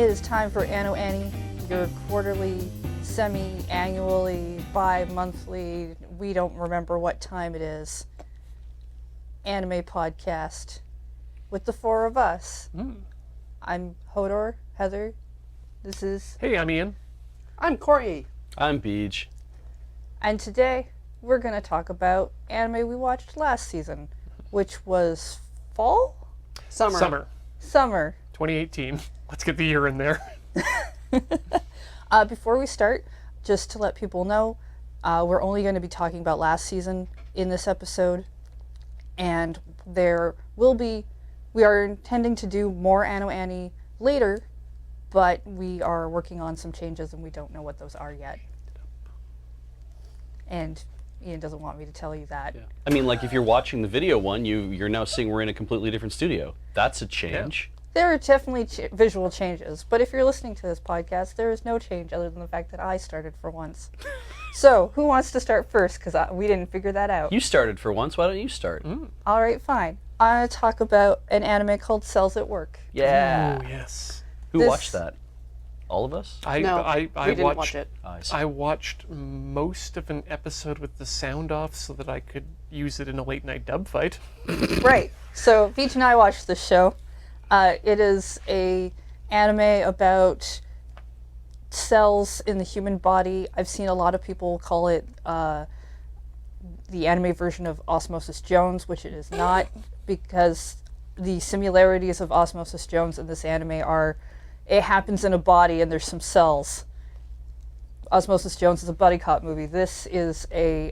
is time for AnoAni, your quarterly, semi-annually, bi-monthly, we don't remember what time it is, anime podcast with the four of us. I'm Hodor, Heather. This is... Hey, I'm Ian. I'm Cori. I'm Beej. And today, we're going to talk about anime we watched last season, which was fall? Summer. 2018. Let's get the year in there. Before we start, just to let people know, we're only going to be talking about last season in this episode, and we are intending to do more AnoAni later, but we are working on some changes and we don't know what those are yet. And Ian doesn't want me to tell you that. Yeah. I mean, like, if you're watching the video one, you're now seeing we're in a completely different studio. That's a change. Yeah. There are definitely visual changes, but if you're listening to this podcast, there is no change other than the fact that I started for once. So, who wants to start first? Because we didn't figure that out. You started for once. Why don't you start? All right, fine. I'm going to talk about an anime called Cells at Work. Yeah. Oh, yes. Who watched that? All of us? We didn't watch it. I watched most of an episode with the sound off so that I could use it in a late night dub fight. Right. So Beej and I watched this show. It is a anime about cells in the human body. I've seen a lot of people call it the anime version of Osmosis Jones, which it is not, because the similarities of Osmosis Jones in this anime are it happens in a body and there's some cells. Osmosis Jones is a buddy cop movie. This is a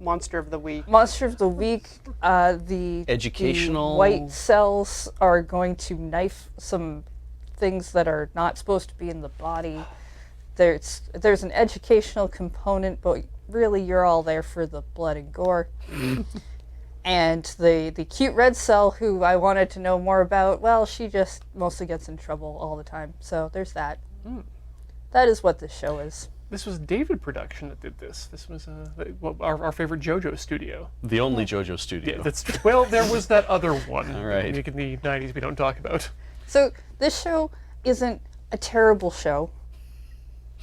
Monster of the Week. Monster of the Week. The educational white cells are going to knife some things that are not supposed to be in the body. There's an educational component, but really you're all there for the blood and gore. And the cute red cell, who I wanted to know more about, well, she just mostly gets in trouble all the time. So there's that. That is what this show is. This was David Production that did this. This was our favorite JoJo studio. The only JoJo studio. Yeah, well, there was that other one. All right. In the 90s we don't talk about. So this show isn't a terrible show.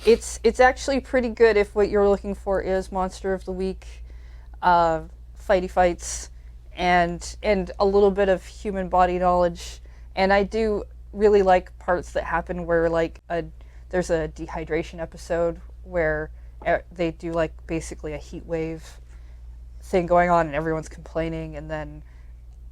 It's actually pretty good if what you're looking for is Monster of the Week, fighty fights, and a little bit of human body knowledge. And I do really like parts that happen where there's a dehydration episode where they do basically a heat wave thing going on and everyone's complaining, and then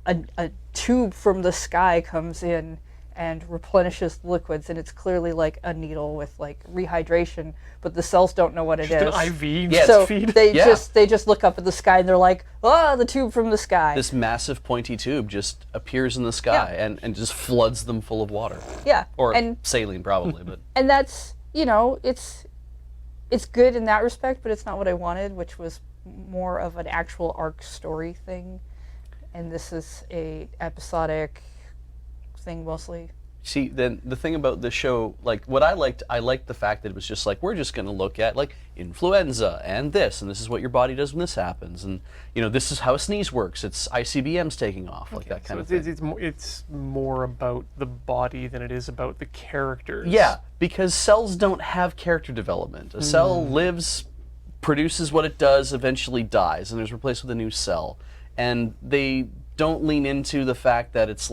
a tube from the sky comes in and replenishes liquids, and it's clearly like a needle with rehydration, but the cells don't know what it is. Just an IV So feed. they just look up at the sky and they're like, "Oh, the tube from the sky." This massive pointy tube just appears in the sky and just floods them full of water. Yeah. Or saline, probably, but... And that's, it's good in that respect, but it's not what I wanted, which was more of an actual arc story thing. And this is a episodic thing mostly. See, then the thing about this show, what I liked the fact that it was just we're just going to look at influenza and this is what your body does when this happens, and this is how a sneeze works. It's ICBMs taking off, that kind of thing. It's more about the body than it is about the characters. Yeah, because cells don't have character development. A cell lives, produces what it does, eventually dies, and is replaced with a new cell. And they don't lean into the fact that it's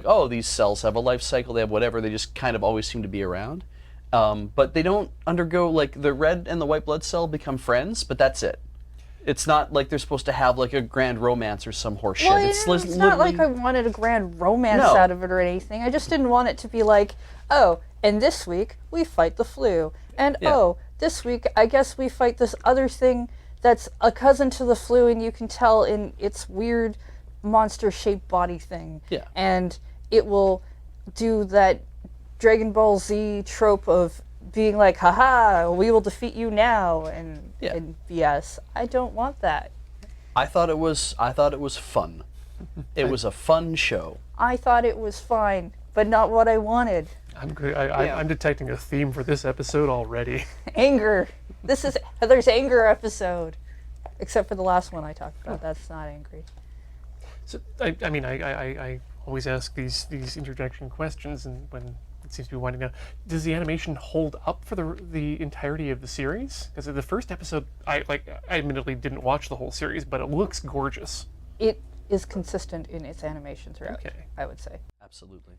oh, these cells have a life cycle, they have whatever, they just kind of always seem to be around. But they don't undergo, the red and the white blood cell become friends, but that's it. It's not like they're supposed to have a grand romance or some horse shit. Well, it's not like I wanted a grand romance out of it or anything. I just didn't want it to be oh, and this week we fight the flu. And oh, this week I guess we fight this other thing that's a cousin to the flu, and you can tell in its weird monster-shaped body thing. Yeah. And it will do that Dragon Ball Z trope of being haha, we will defeat you now, and BS. I don't want that. I thought it was fun. It was a fun show. I thought it was fine, but not what I wanted. I'm good. I'm detecting a theme for this episode already. Anger. This is Heather's anger episode. Except for the last one I talked about. That's not angry. So, I always ask these interjection questions, and when it seems to be winding down, does the animation hold up for the entirety of the series? Because the first episode, I admittedly didn't watch the whole series, but it looks gorgeous. It is consistent in its animation throughout. Okay. I would say. Absolutely.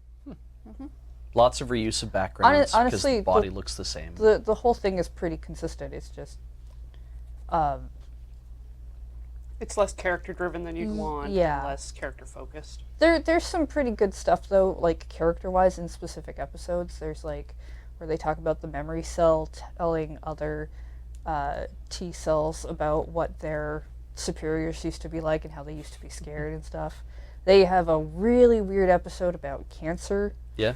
Lots of reuse of backgrounds because honestly, the body looks the same. The whole thing is pretty consistent. It's just, It's less character-driven than you'd want, yeah. and less character-focused. there's some pretty good stuff though, like character-wise in specific episodes. There's like where they talk about the memory cell telling other T cells about what their superiors used to be like and how they used to be scared and stuff. They have a really weird episode about cancer. Yeah.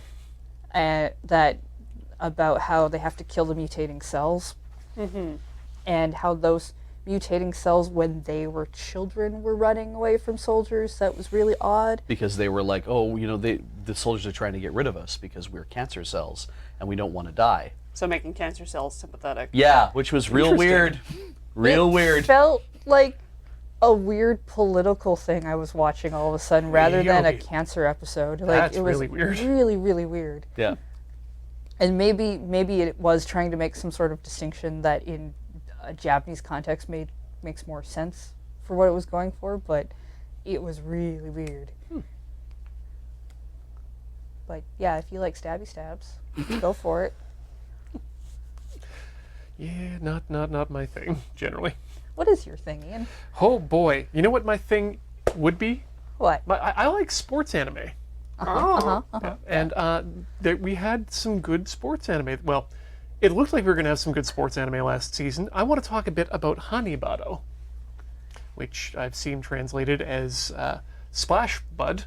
That about how they have to kill the mutating cells, and how those mutating cells, when they were children, were running away from soldiers. That was really odd. Because they were like, oh, the soldiers are trying to get rid of us because we're cancer cells and we don't want to die. So making cancer cells sympathetic. Yeah, which was real weird. Real weird. Felt like a weird political thing I was watching all of a sudden, rather than a Really? cancer episode. Like That's it was really weird. really, really weird. Yeah. And maybe it was trying to make some sort of distinction that in a Japanese context makes more sense for what it was going for, but it was really weird. But yeah, if you like stabby stabs, go for it. Yeah, not my thing, generally. What is your thing, Ian? Oh boy, you know what my thing would be? What? I like sports anime. And we had some good sports anime. Well, it looked like we were going to have some good sports anime last season. I want to talk a bit about Hanebado, which I've seen translated as Splash Bud,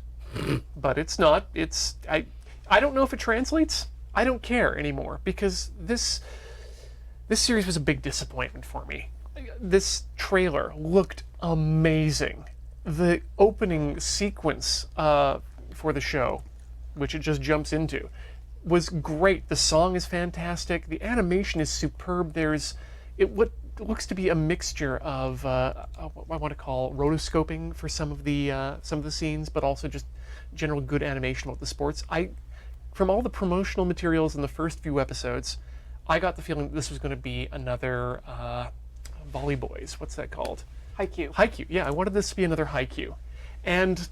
but it's not. I don't know if it translates. I don't care anymore, because this series was a big disappointment for me. This trailer looked amazing. The opening sequence for the show, which it just jumps into, was great. The song is fantastic. The animation is superb. There's what looks to be a mixture of what I want to call rotoscoping for some of the scenes, but also just general good animation about the sports. From all the promotional materials in the first few episodes, I got the feeling that this was going to be another Volley Boys. What's that called? Haikyuu. Haikyuu. Yeah, I wanted this to be another Haikyuu. And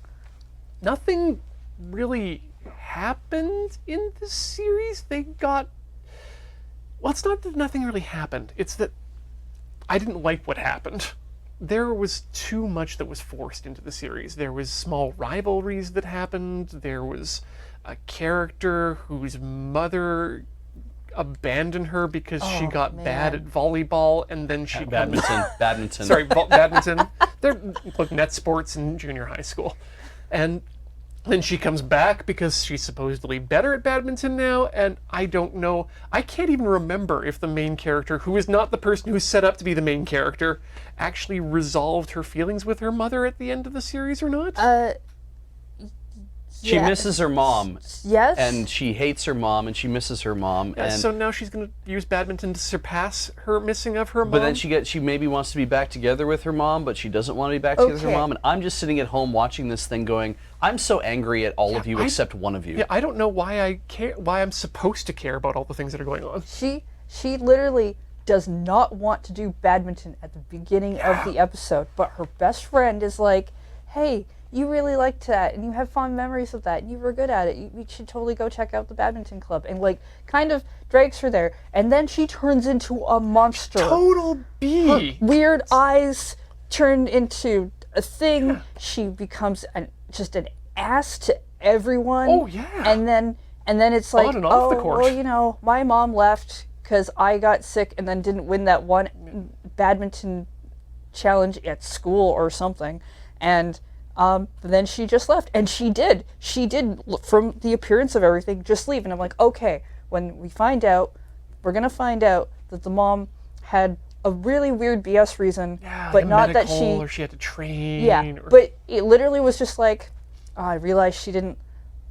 nothing really happened in this series. Well, it's not that nothing really happened. It's that I didn't like what happened. There was too much that was forced into the series. There was small rivalries that happened. There was a character whose mother abandoned her because she got bad at volleyball, and then she Badminton. Sorry, badminton. They're like net sports in junior high school, and then she comes back because she's supposedly better at badminton now, and I don't know. I can't even remember if the main character, who is not the person who's set up to be the main character, actually resolved her feelings with her mother at the end of the series or not. She misses her mom. Yes. And she hates her mom, and she misses her mom. Yeah, and so now she's going to use badminton to surpass her missing of her mom. But then she maybe wants to be back together with her mom, but she doesn't want to be back together with her mom. And I'm just sitting at home watching this thing going, I'm so angry at all of you except one of you. Yeah, I don't know why I care. Why I'm supposed to care about all the things that are going on. She literally does not want to do badminton at the beginning of the episode, but her best friend is like, hey, you really liked that, and you have fond memories of that, and you were good at it. You should totally go check out the badminton club. And, like, kind of drags her there. And then she turns into a monster. Total B. Her weird eyes turn into a thing. Yeah. She becomes just an ass to everyone. Oh, yeah. And then it's like, on and off the court. Well, you know, my mom left because I got sick and then didn't win that one badminton challenge at school or something. And then she just left, and she did, from the appearance of everything, just leave. And I'm like, okay, when we're going to find out that the mom had a really weird BS reason, but not that or she had to train. Yeah, but it literally was just like, I realized she didn't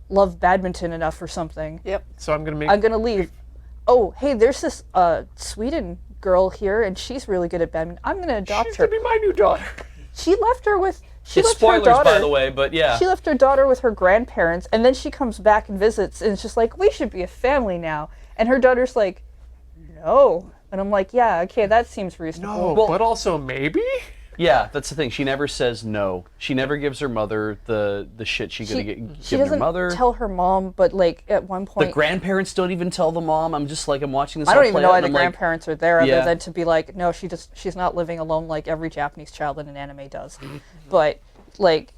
love badminton enough or something. Yep. So I'm going to leave. Oh, hey, there's this Sweden girl here, and she's really good at badminton. I'm going to adopt her. She's going to be my new daughter. She left her with she It's left her spoilers, by daughter- the way, but yeah. She left her daughter with her grandparents, and then she comes back and visits, and it's just like, we should be a family now. And her daughter's like, no. And I'm like, yeah, okay, that seems reasonable. No, but also maybe? Yeah, that's the thing. She never says no. She never gives her mother the shit she's gonna She give her doesn't mother. tell her mom, but like at one The point, grandparents don't even tell the mom. I'm just like, I'm watching this. I all don't even play know out, why and the I'm like, grandparents are there, other Yeah. than to be like, no, she's not living alone like every Japanese child in an anime does. But like,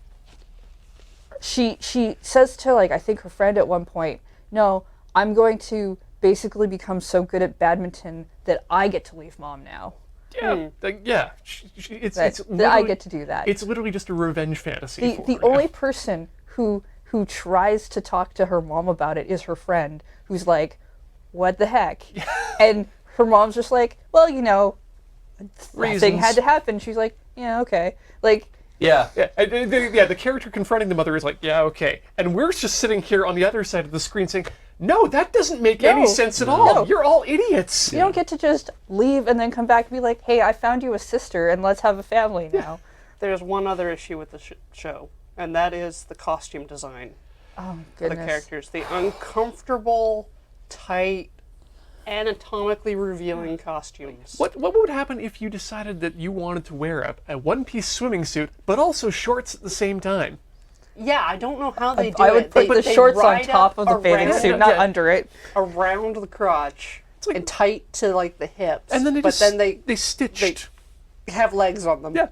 she says to like I think her friend at one point, no, I'm going to basically become so good at badminton that I get to leave mom now. Yeah, yeah. It's That I literally- get to do that. It's literally just a revenge fantasy. The for her. only person who tries to talk to her mom about it is her friend, who's like, what the heck? And her mom's just like, well, you know, that thing Reasons. had to happen. She's like, yeah, okay. Like, yeah. The character confronting the mother is like, yeah, okay. And we're just sitting here on the other side of the screen saying, no, that doesn't make any No. sense at all. No. You're all idiots. you don't get to just leave and then come back and be like, hey, I found you a sister and let's have a family now. There's one other issue with the show, and that is the costume design Oh, for the goodness. characters. The uncomfortable, tight, anatomically revealing costumes. What would happen if you decided that you wanted to wear a one-piece swimming suit, but also shorts at the same time? Yeah, I don't know how they do I would it. put the They shorts on ride top up of the bathing around- suit, not Yeah. under it. around the crotch like- and tight to like the hips. And then but then they stitched. have legs on them. Yeah.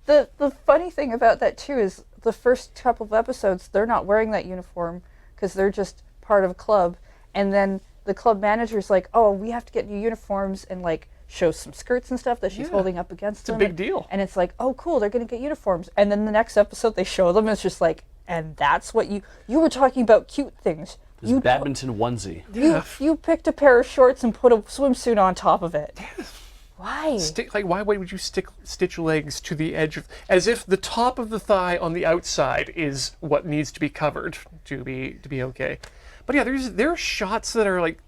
The funny thing about that too is the first couple of episodes they're not wearing that uniform because they're just part of a club, and then the club manager's like, oh, we have to get new uniforms, and like shows some skirts and stuff that she's Yeah. holding up against a them. big deal. And it's like, oh, cool, they're gonna get uniforms. And then the next episode they show them, and it's just like, and that's what you were talking about, cute things. This badminton onesie. You picked a pair of shorts and put a swimsuit on top of it. Why? Why would you stitch legs to the edge of, as if the top of the thigh on the outside is what needs to be covered to be okay? But yeah, there are shots that are like,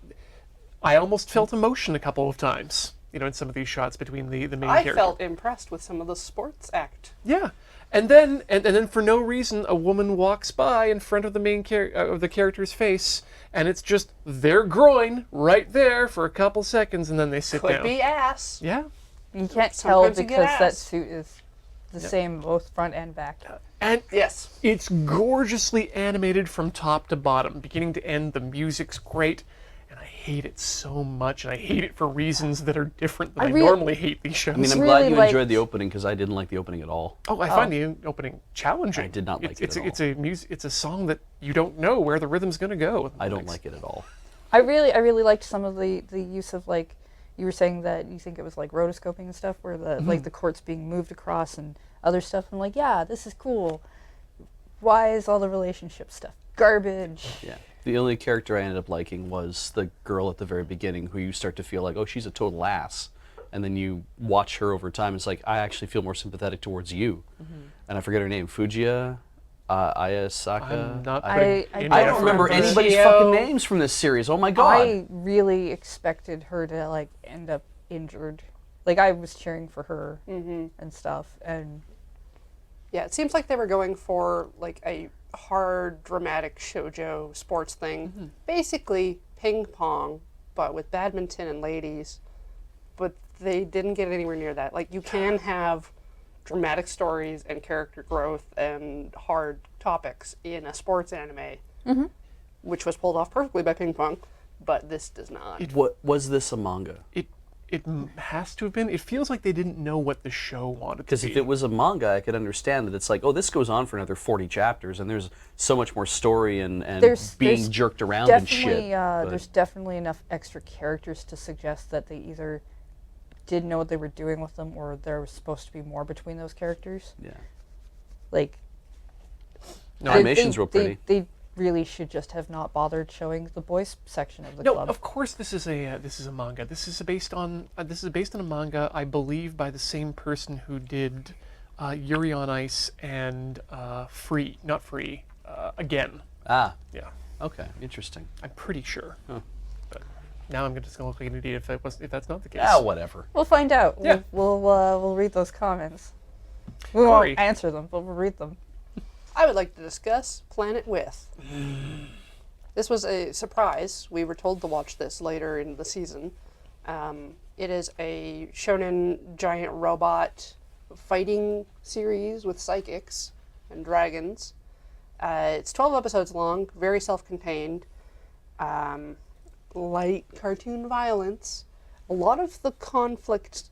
I almost felt emotion a couple of times. You know, in some of these shots between the main I character. felt impressed with some of the sports act. Yeah, and then for no reason, a woman walks by in front of the main of the character's face, and it's just their groin right there for a couple seconds, and then they sit Could down. be ass. Yeah, You can't tell Sometimes you get because that ass. suit is the same both front and back. and Yes. it's gorgeously animated from top to bottom, beginning to end. The music's great, and I hate it so much, and I hate it for reasons that are different than I really- hate these shows. I mean, I'm really glad you liked- enjoyed the opening because I didn't like the opening at all. I find the opening challenging. I did not like it at It's a song that you don't know where the rhythm's going to go. I don't like it at all. I really liked some of the use of, like, you were saying that you think it was like rotoscoping and stuff, where the like the court's being moved across and other stuff. I'm like, yeah, this is cool. Why is all the relationship stuff garbage? Yeah. The only character I ended up liking was the girl at the very beginning, who you start to feel like, oh, she's a total ass. And then you watch her over time. It's like, I actually feel more sympathetic towards you. And I forget her name. Fujiya? Ayasaka? I'm not I- putting I any don't I don't effort remember into this. anybody's Chio. fucking names from this series. Oh my god. I really expected her to like end up injured. Like I was cheering for her and stuff, and Yeah, it seems like they were going for like a hard, dramatic shoujo sports thing. Basically, ping pong, but with badminton and ladies. But they didn't get anywhere near that. Like, you can have dramatic stories and character growth and hard topics in a sports anime, which was pulled off perfectly by ping pong, but this does not. What was this a manga? It has to have been. It feels like they didn't know what the show wanted to Because be. if it was a manga, I could understand that it's like, oh, this goes on for another 40 chapters, and there's so much more story and there's being jerked around and definitely shit. But- there's definitely enough extra characters to suggest that they either did know what they were doing with them, or there was supposed to be more between those characters. yeah. Like No, animation's real pretty. They really should just have not bothered showing the boys section of the No, club. of course this is a manga. This is based on a manga, I believe, by the same person who did Yuri on Ice and Again. Ah, Yeah, okay, interesting. I'm pretty sure. But now I'm just gonna look like an idiot if that's not the case. Ah, whatever. We'll find out. Yeah. We'll read those comments. We Cori. won't answer them, but we'll read them. I would like to discuss Planet With. This was a surprise. We were told to watch this later in the season. It is a shonen giant robot fighting series with psychics and dragons. It's 12 episodes long, very self-contained, light cartoon violence. A lot of the conflict,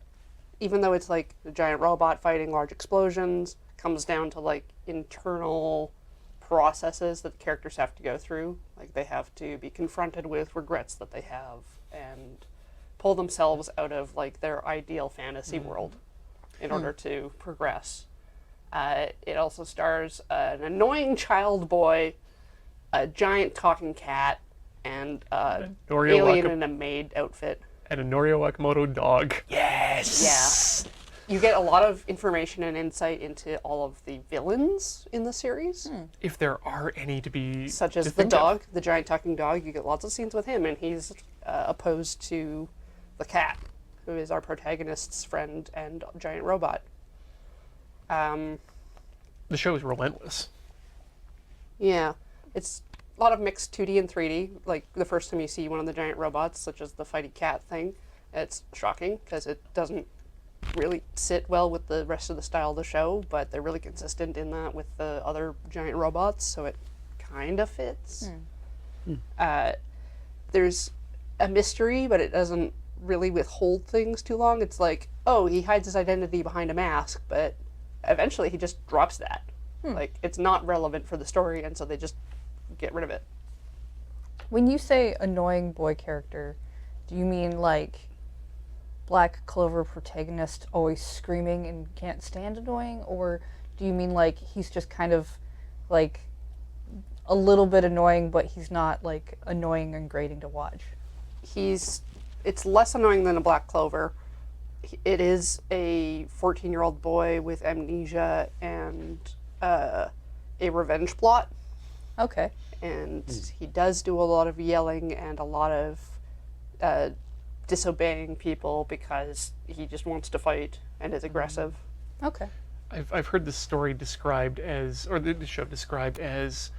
even though it's like a giant robot fighting large explosions, comes down to like internal processes that the characters have to go through. Like they have to be confronted with regrets that they have and pull themselves out of like their ideal fantasy world in order to progress. It also stars an annoying child boy, a giant talking cat, and Norio alien Waka- in a maid outfit. and a Norio Wakamoto dog. Yes. Yeah. You get a lot of information and insight into all of the villains in the series, If there are any to be. such to as the think of. dog, the giant talking dog. You get lots of scenes with him, and he's opposed to the cat, who is our protagonist's friend and giant robot. The show is relentless. Yeah, it's a lot of mixed 2D and 3D. Like the first time you see one of the giant robots, such as the fighty cat thing, it's shocking because it doesn't really sit well with the rest of the style of the show, but they're really consistent in that with the other giant robots, so it kind of fits. There's a mystery, but it doesn't really withhold things too long. It's like, oh, he hides his identity behind a mask, but eventually he just drops that. Like, it's not relevant for the story, and so they just get rid of it. When you say annoying boy character, do you mean like Black Clover protagonist always screaming and can't stand annoying, or do you mean like he's just kind of like a little bit annoying, but he's not like annoying and grating to watch? It's less annoying than a Black Clover. It is a 14-year-old boy with amnesia and a revenge plot, Okay. and he does do a lot of yelling and a lot of disobeying people because he just wants to fight and is aggressive. Okay. I've heard this story described as, or the show described as,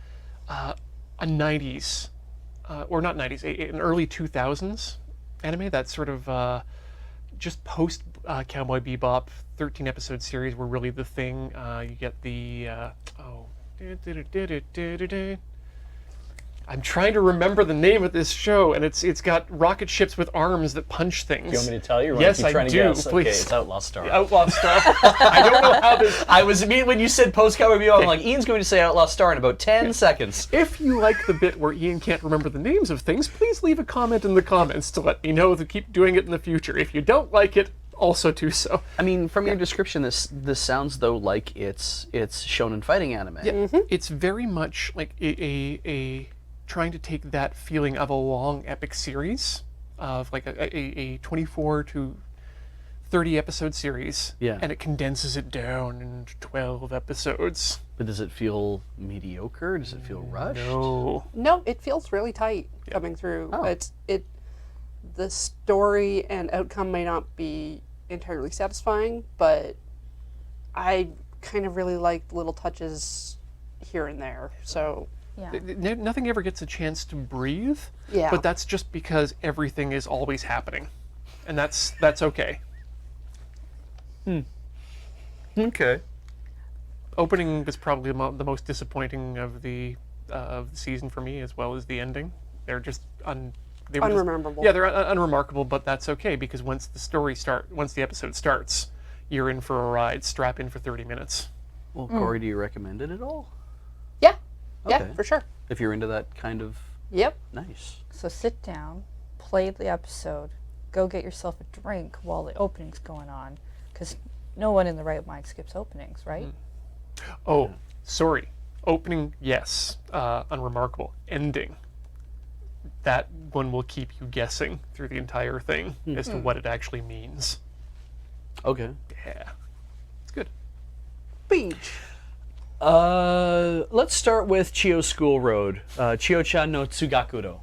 a 90s, or not 90s, an early 2000s anime. That's sort of just post Cowboy Bebop, 13 episode series were really the thing. You get the I'm trying to remember the name of this show, and it's got rocket ships with arms that punch things. Do you want me to tell you? Or Yes, keep I trying to do. guess? Please. Okay, it's Outlaw Star. Outlaw Star. I don't know how this. I was when you said post-Cowboy Bebop, I'm like, Ian's going to say Outlaw Star in about 10 seconds. If you like the bit where Ian can't remember the names of things, please leave a comment in the comments to let me know to keep doing it in the future. If you don't like it, also do so. I mean, from your description, this sounds though like it's shonen fighting anime. Yeah, it's very much like a trying to take that feeling of a long epic series, of like a 24 to 30 episode series, Yeah. and it condenses it down into 12 episodes. But does it feel mediocre? Does it feel rushed? No. No, it feels really tight coming through. Oh. The story and outcome may not be entirely satisfying, but I kind of really like little touches here and there. So Yeah. Nothing ever gets a chance to breathe, yeah, but that's just because everything is always happening. And that's okay. Okay. Opening was probably the most disappointing of the season for me, as well as the ending. They're just they were unrememberable. Yeah, they're unremarkable, but that's okay because once the episode starts, you're in for a ride. Strap in for 30 minutes. Well, Cori, do you recommend it at all? Yeah, Okay. yeah, for sure. If you're into that kind of Yep. nice. So sit down, play the episode, go get yourself a drink while the opening's going on, because no one in the right mind skips openings, right? Oh, sorry. Opening, yes, unremarkable. Ending, that one will keep you guessing through the entire thing as to what it actually means. Okay. Yeah, it's good. Beej. Let's start with Chio School Road. Chio-chan no Tsuugakuro.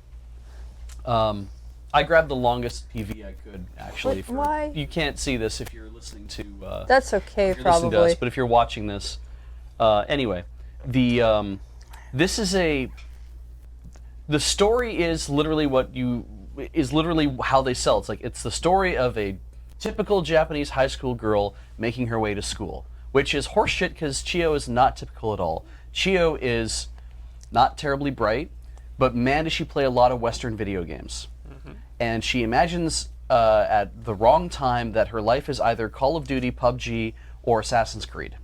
I grabbed the longest PV I could, actually. But why? You can't see this if you're listening to... That's okay, if you're listening to probably. us, but if you're watching this... anyway, this is a... The story is literally how they sell. It's the story of a typical Japanese high school girl making her way to school, which is horseshit because Chio is not typical at all. Chio is not terribly bright, but man, does she play a lot of Western video games. And she imagines at the wrong time that her life is either Call of Duty, PUBG, or Assassin's Creed.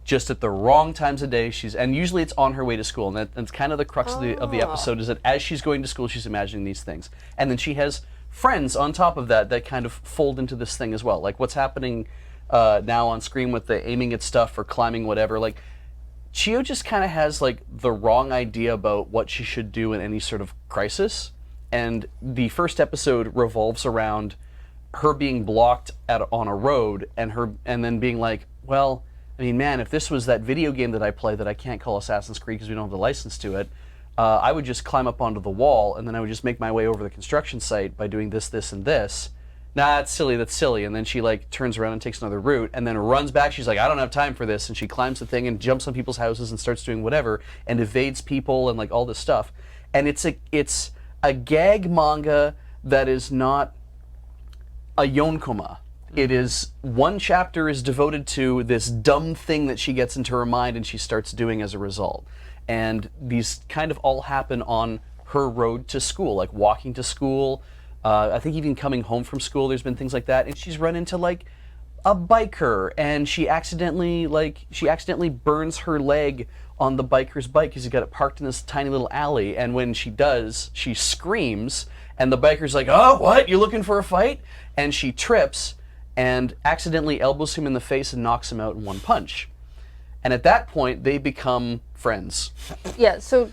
Just at the wrong times of day, and usually it's on her way to school, and that's kind of the crux of the episode, is that as she's going to school, she's imagining these things. And then she has friends on top of that kind of fold into this thing as well. Like what's happening now on screen with the aiming at stuff or climbing whatever, like Chio just kind of has like the wrong idea about what she should do in any sort of crisis. And the first episode revolves around her being blocked on a road and then being like, well, I mean, man, if this was that video game that I play that I can't call Assassin's Creed because we don't have the license to it, I would just climb up onto the wall and then I would just make my way over the construction site by doing this, this, and this. Nah, that's silly. And then she like turns around and takes another route and then runs back. She's like, I don't have time for this. And she climbs the thing and jumps on people's houses and starts doing whatever and evades people and like all this stuff. And it's a gag manga that is not a yonkoma. It is, one chapter is devoted to this dumb thing that she gets into her mind and she starts doing as a result. And these kind of all happen on her road to school, like walking to school. I think even coming home from school, there's been things like that. And she's run into like a biker, and she accidentally burns her leg on the biker's bike because he got it parked in this tiny little alley. And when she does, she screams, and the biker's like, "Oh, what? You looking for a fight?" And she trips and accidentally elbows him in the face and knocks him out in one punch. And at that point, they become friends. Yeah, so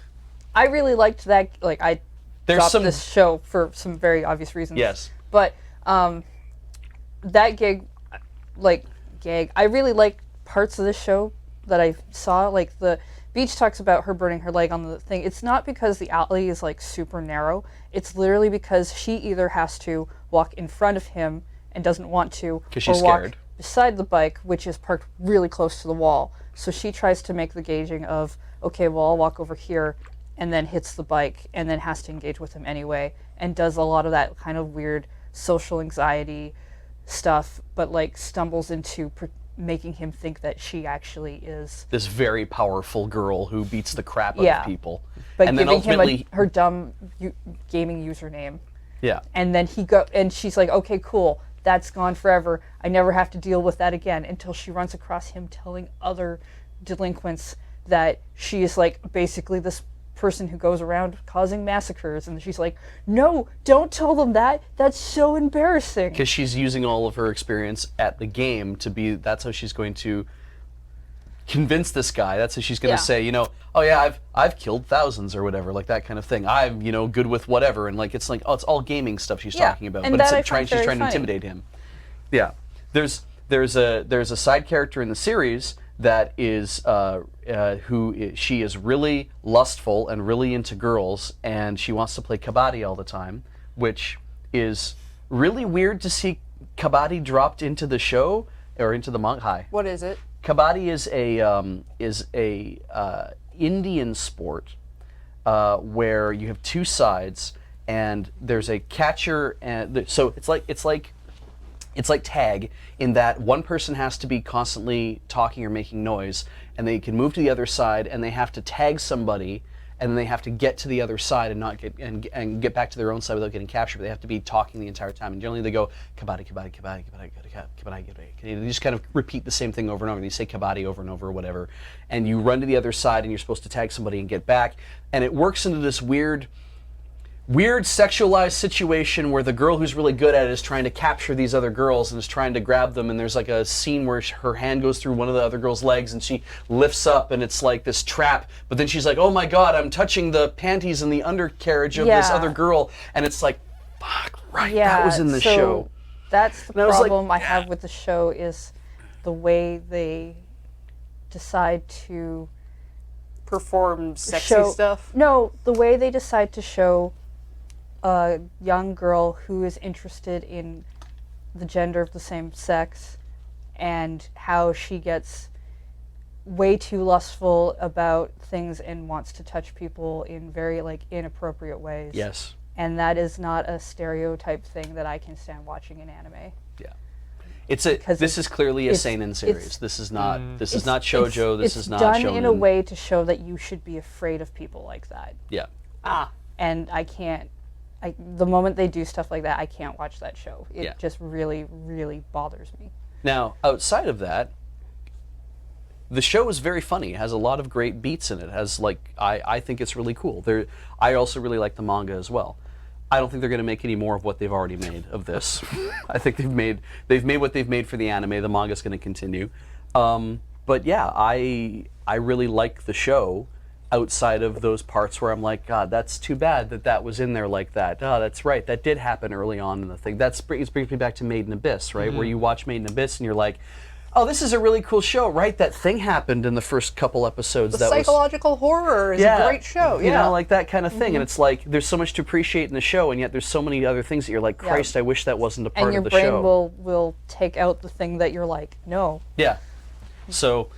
I really liked that. Like, I dropped this show for some very obvious reasons. Yes. But that gag, I really liked parts of this show that I saw. Like, the Beej talks about her burning her leg on the thing. It's not because the alley is, like, super narrow. It's literally because she either has to walk in front of him and doesn't want to, because she's or walk scared beside the bike, which is parked really close to the wall. So she tries to make the gauging of, okay, well, I'll walk over here, and then hits the bike, and then has to engage with him anyway, and does a lot of that kind of weird social anxiety stuff, but like stumbles into making him think that she actually is this very powerful girl who beats the crap out of people. But and giving then ultimately him her dumb gaming username. Yeah. And then and she's like, okay, cool, that's gone forever. I never have to deal with that again, until she runs across him telling other delinquents that she is like basically this person who goes around causing massacres, and she's like, no, don't tell them that. That's so embarrassing. Because she's using all of her experience at the game that's how she's going to convince this guy. That's how she's going to say, oh yeah, I've killed thousands or whatever, like that kind of thing. I'm, good with whatever, and like it's all gaming stuff she's talking about, and but she's trying to intimidate him. Yeah, there's a side character in the series that is she is really lustful and really into girls, and she wants to play kabaddi all the time, which is really weird to see kabaddi dropped into the show or into the manga. Hi. What is it? Kabaddi is a Indian sport where you have two sides, and there's a catcher, and so it's like tag, in that one person has to be constantly talking or making noise, and they can move to the other side, and they have to tag somebody, and then they have to get to the other side and not get back to their own side without getting captured. But they have to be talking the entire time, and generally they go kabaddi, kabaddi, kabaddi, kabaddi, kabaddi, kabaddi. They just kind of repeat the same thing over and over. They say kabaddi over and over or whatever, and you run to the other side, and you're supposed to tag somebody and get back, and it works into this weird sexualized situation where the girl who's really good at it is trying to capture these other girls and is trying to grab them, and there's like a scene where her hand goes through one of the other girl's legs and she lifts up, and it's like this trap, but then she's like, oh my god, I'm touching the panties and the undercarriage of this other girl, and it's like, fuck, right, that was in the show. That's the problem I have with the show, is the way they decide to perform sexy stuff. No, the way they decide to show a young girl who is interested in the gender of the same sex and how she gets way too lustful about things and wants to touch people in very like inappropriate ways. Yes. And that is not a stereotype thing that I can stand watching in anime. Yeah. This is clearly a seinen series. This is not shoujo. This is not shonen. It's done in a way to show that you should be afraid of people like that. Yeah. And I can't. The moment they do stuff like that, I can't watch that show. It just really, really bothers me. Now, outside of that, the show is very funny. It has a lot of great beats in it. I think it's really cool. I also really like the manga as well. I don't think they're going to make any more of what they've already made of this. I think they've made what they've made for the anime. The manga's going to continue. But yeah, I really like the show outside of those parts where I'm like, God, that's too bad that was in there like that. Oh, that's right. That did happen early on in the thing. It brings me back to Made in Abyss, right? Where you watch Made in Abyss and you're like, oh, this is a really cool show, right? That thing happened in the first couple episodes. The psychological horror is a great show. You know, like that kind of thing. And it's like, there's so much to appreciate in the show, and yet there's so many other things that you're like, Christ, I wish that wasn't a part of the show. And your brain will take out the thing that you're like, no. Yeah. So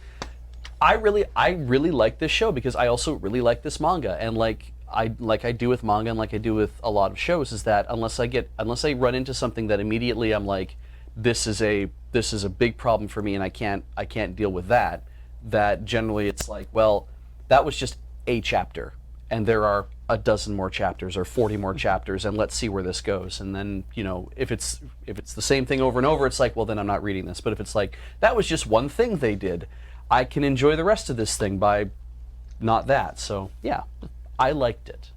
I really like this show because I also really like this manga, and like I do with manga and like I do with a lot of shows, is that unless I run into something that immediately I'm like, this is a big problem for me and I can't deal with that generally it's like, well, that was just a chapter and there are a dozen more chapters or 40 more chapters, and let's see where this goes. And then, you know, if it's the same thing over and over, it's like, well, then I'm not reading this. But if it's like, that was just one thing they did, I can enjoy the rest of this thing by not that. So yeah, I liked it.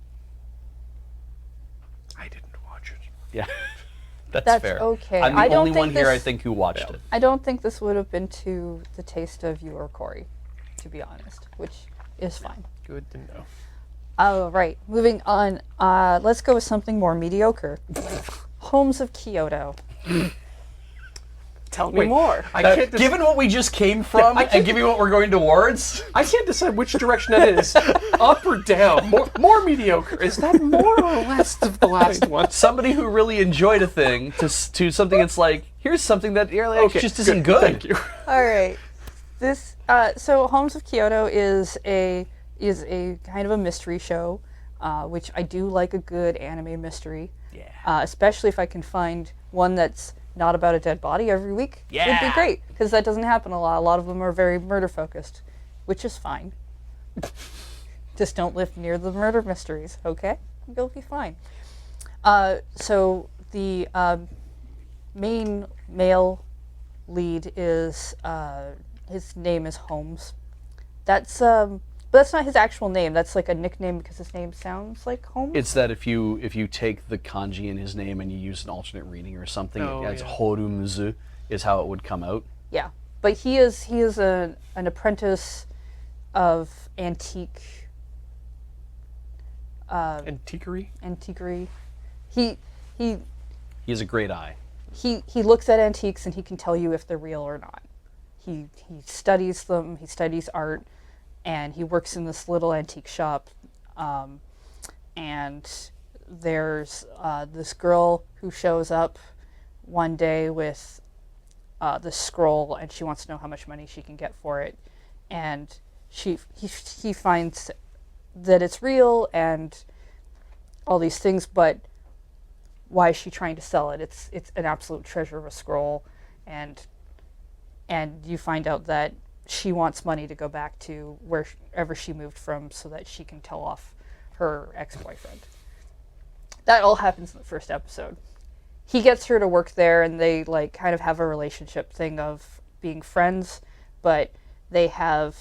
I didn't watch it. Yeah. That's fair. Okay. I'm the only one here, I think, who watched it. I don't think this would have been to the taste of you or Cori, to be honest, which is fine. Good to know. All right, moving on. Let's go with something more mediocre. Holmes of Kyoto. Tell me more. Given what we just came from, and given what we're going towards, I can't decide which direction that is. Up or down? More mediocre. Is that more or less of the last one? Somebody who really enjoyed a thing to something that's like, here's something that just isn't good. Thank you. All right. This so Holmes of Kyoto is a kind of a mystery show, which I do like a good anime mystery. Yeah. Especially if I can find one that's not about a dead body every week. Yeah. Would be great, because that doesn't happen a lot. A lot of them are very murder focused, which is fine. Just don't live near the murder mysteries, okay? You'll be fine. So the main male lead is his name is Holmes. But that's not his actual name. That's like a nickname because his name sounds like Holmes. It's that if you take the kanji in his name and you use an alternate reading or something, it's Horumuzu is how it would come out. Yeah, but he is an apprentice of antiquery. Antiquery. He has a great eye. He looks at antiques and he can tell you if they're real or not. He studies them. He studies art. And he works in this little antique shop, and there's this girl who shows up one day with this scroll, and she wants to know how much money she can get for it. And he finds that it's real and all these things, but why is she trying to sell it? It's an absolute treasure of a scroll, and you find out that she wants money to go back to wherever she moved from so that she can tell off her ex-boyfriend. That all happens in the first episode. He gets her to work there, and they like kind of have a relationship thing of being friends, but their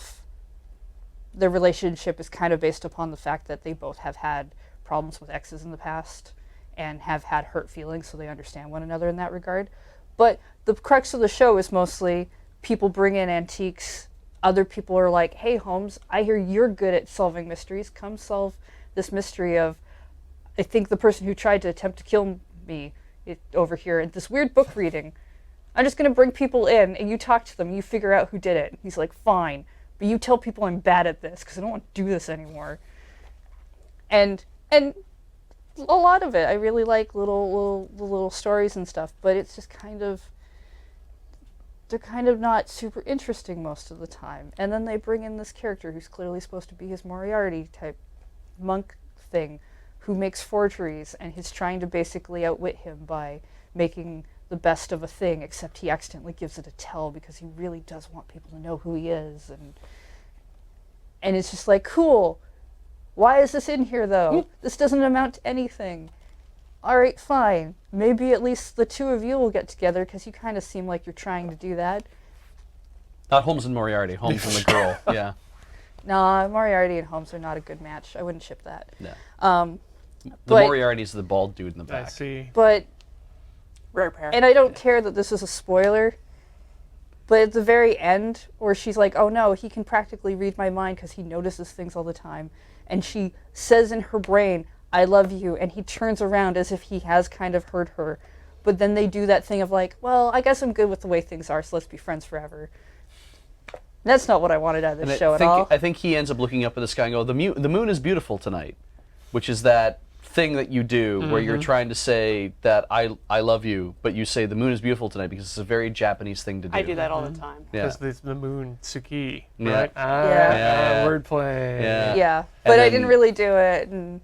relationship is kind of based upon the fact that they both have had problems with exes in the past and have had hurt feelings, so they understand one another in that regard. But the crux of the show is mostly people bring in antiques. Other people are like, hey, Holmes, I hear you're good at solving mysteries. Come solve this mystery of, I think the person who tried to attempt to kill me over here at this weird book reading. I'm just going to bring people in and you talk to them. You figure out who did it. He's like, fine, but you tell people I'm bad at this because I don't want to do this anymore. And a lot of it. I really like little stories and stuff, but it's just they're kind of not super interesting most of the time. And then they bring in this character who's clearly supposed to be his Moriarty type monk thing, who makes forgeries, and he's trying to basically outwit him by making the best of a thing, except he accidentally gives it a tell because he really does want people to know who he is. And it's just like, cool. Why is this in here, though? This doesn't amount to anything. All right, fine. Maybe at least the two of you will get together, because you kind of seem like you're trying to do that. Not Holmes and Moriarty, Holmes and the girl. Yeah. Nah, Moriarty and Holmes are not a good match. I wouldn't ship that. No. The But- Moriarty's the bald dude in the I back. see. But, Rare pair. and I don't care that this is a spoiler, but at the very end, where she's like, oh no, he can practically read my mind because he notices things all the time, and she says in her brain, I love you, and he turns around as if he has kind of heard her. But then they do that thing of like, well, I guess I'm good with the way things are, so let's be friends forever. That's not what I wanted out of this And show at all. I think he ends up looking up at the sky and go, the moon is beautiful tonight, which is that thing that you do where you're trying to say that I love you, but you say the moon is beautiful tonight because it's a very Japanese thing to do. I do that all the time. Yeah. Because there's the moon, Tsuki, Yeah. right? Yeah. Wordplay. Yeah. Yeah, but I then- didn't really do it, and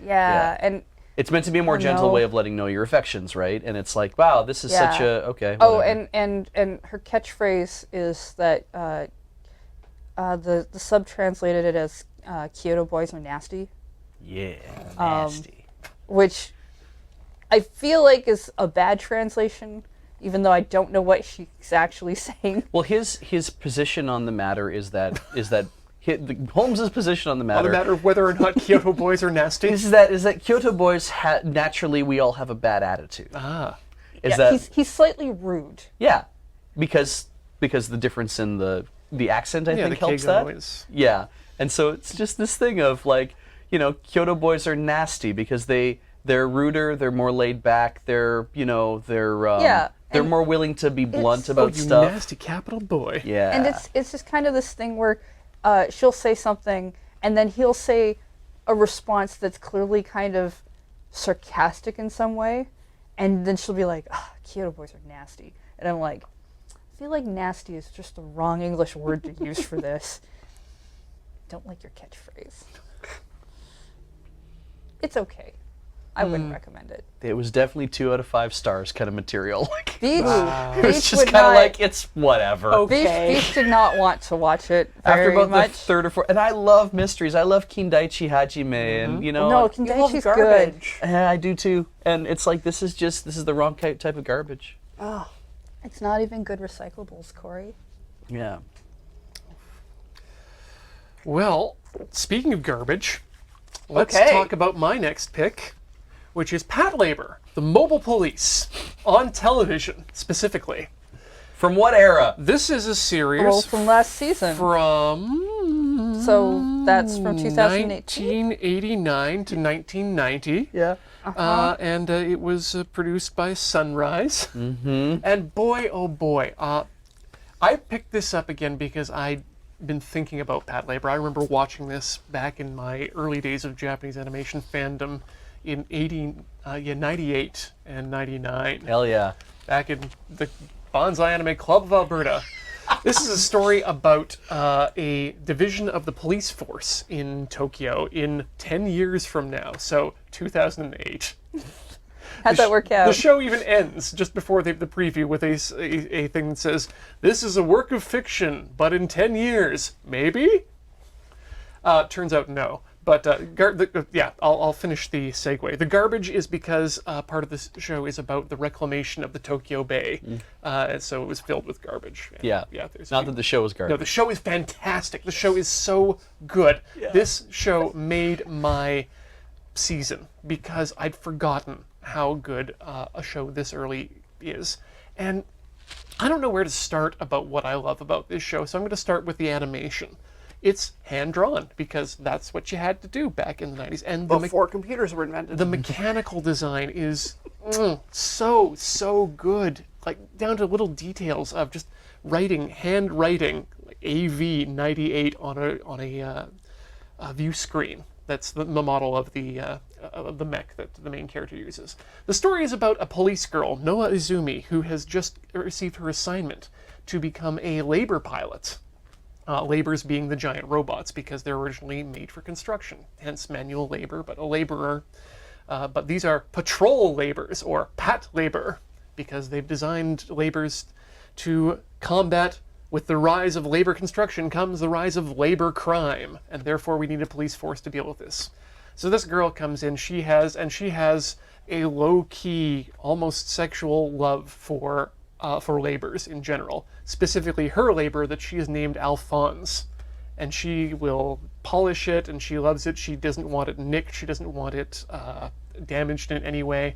and It's meant to be a more Oh, gentle no. way of letting know your affections, right? And it's like, wow, this is Yeah. such a okay. oh, whatever. and her catchphrase is that the sub translated it as Kyoto boys are nasty, yeah, nasty. which I feel like is a bad translation, even though I don't know what she's actually saying. Well, his position on the matter is that Holmes's position on the On matter, the matter of whether or not Kyoto boys are nasty. is that Kyoto boys naturally we all have a bad attitude. Is that he's slightly rude. yeah, because the difference in the accent I Yeah, think the helps Keigo that. is- Yeah, and so it's just this thing of like, Kyoto boys are nasty because they're ruder, they're more laid back, they're Yeah, they're and more willing to be blunt it's- about You stuff. nasty capital boy. Yeah, And it's just kind of this thing where she'll say something, and then he'll say a response that's clearly kind of sarcastic in some way, and then she'll be like, Kyoto boys are nasty. And I'm like, I feel like nasty is just the wrong English word to use for this. Don't like your catchphrase. It's okay. I wouldn't recommend it. it was definitely 2 out of 5 stars kind of material. Like, Beej, it was Beej just would kind of not. like it's whatever. Okay. Beej did not want to watch it After very about much. the third or fourth, and I love mysteries. I love Kindaichi Hajime, and No, You love Kindaichi's good. garbage. I do too. And it's like this is the wrong type of garbage. Oh, It's not even good recyclables, Cori. Yeah. Well, speaking of garbage, let's Okay. talk about my next pick, which is Patlabor, the mobile police, on television specifically. From what era? This is a series Well, from last season. from So that's from 2018. 1989 to 1990. Yeah. And it was produced by Sunrise. Mm-hmm. And boy, oh boy, I picked this up again because I'd been thinking about Patlabor. I remember watching this back in my early days of Japanese animation fandom in 98 and 99. Hell yeah. Back in the Bonsai Anime Club of Alberta. This is a story about a division of the police force in Tokyo in 10 years from now, so 2008. How'd that work out? The show even ends just before the preview with a thing that says, "This is a work of fiction, but in 10 years, maybe?" Turns out no. But I'll finish the segue. The garbage is because part of this show is about the reclamation of the Tokyo Bay, and so it was filled with garbage. And, Yeah. there's Not that the show was no, garbage. the show is fantastic. The show is so good. This show made my season because I'd forgotten how good a show this early is. And I don't know where to start about what I love about this show, so I'm going to start with the animation. It's hand-drawn because that's what you had to do back in the 90s. And before computers were invented. the mechanical design is so good, like down to little details of just hand writing, like AV98 on a view screen. That's the model of the the mech that the main character uses. The story is about a police girl, Noa Izumi, who has just received her assignment to become a labor pilot. Labors being the giant robots, because they're originally made for construction, hence manual labor, but a laborer. But these are patrol labors, or pat labor, because they've designed labors to combat. With the rise of labor construction comes the rise of labor crime, and therefore we need a police force to deal with this. So this girl comes in, she has a low-key, almost sexual love for labors in general, specifically her labor that she has named Alphonse. And she will polish it, and she loves it. She doesn't want it nicked, she doesn't want it damaged in any way.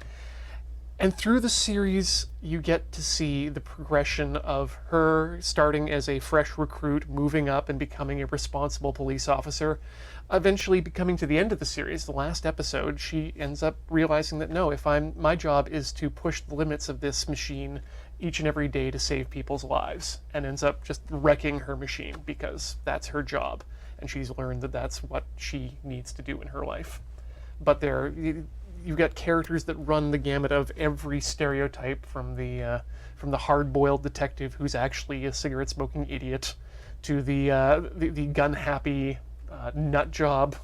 And through the series, you get to see the progression of her starting as a fresh recruit, moving up and becoming a responsible police officer, eventually becoming to the end of the series, the last episode, she ends up realizing that no, my job is to push the limits of this machine each and every day to save people's lives, and ends up just wrecking her machine because that's her job, and she's learned that that's what she needs to do in her life. But you've got characters that run the gamut of every stereotype, from the hard-boiled detective who's actually a cigarette-smoking idiot, to the gun-happy nut job,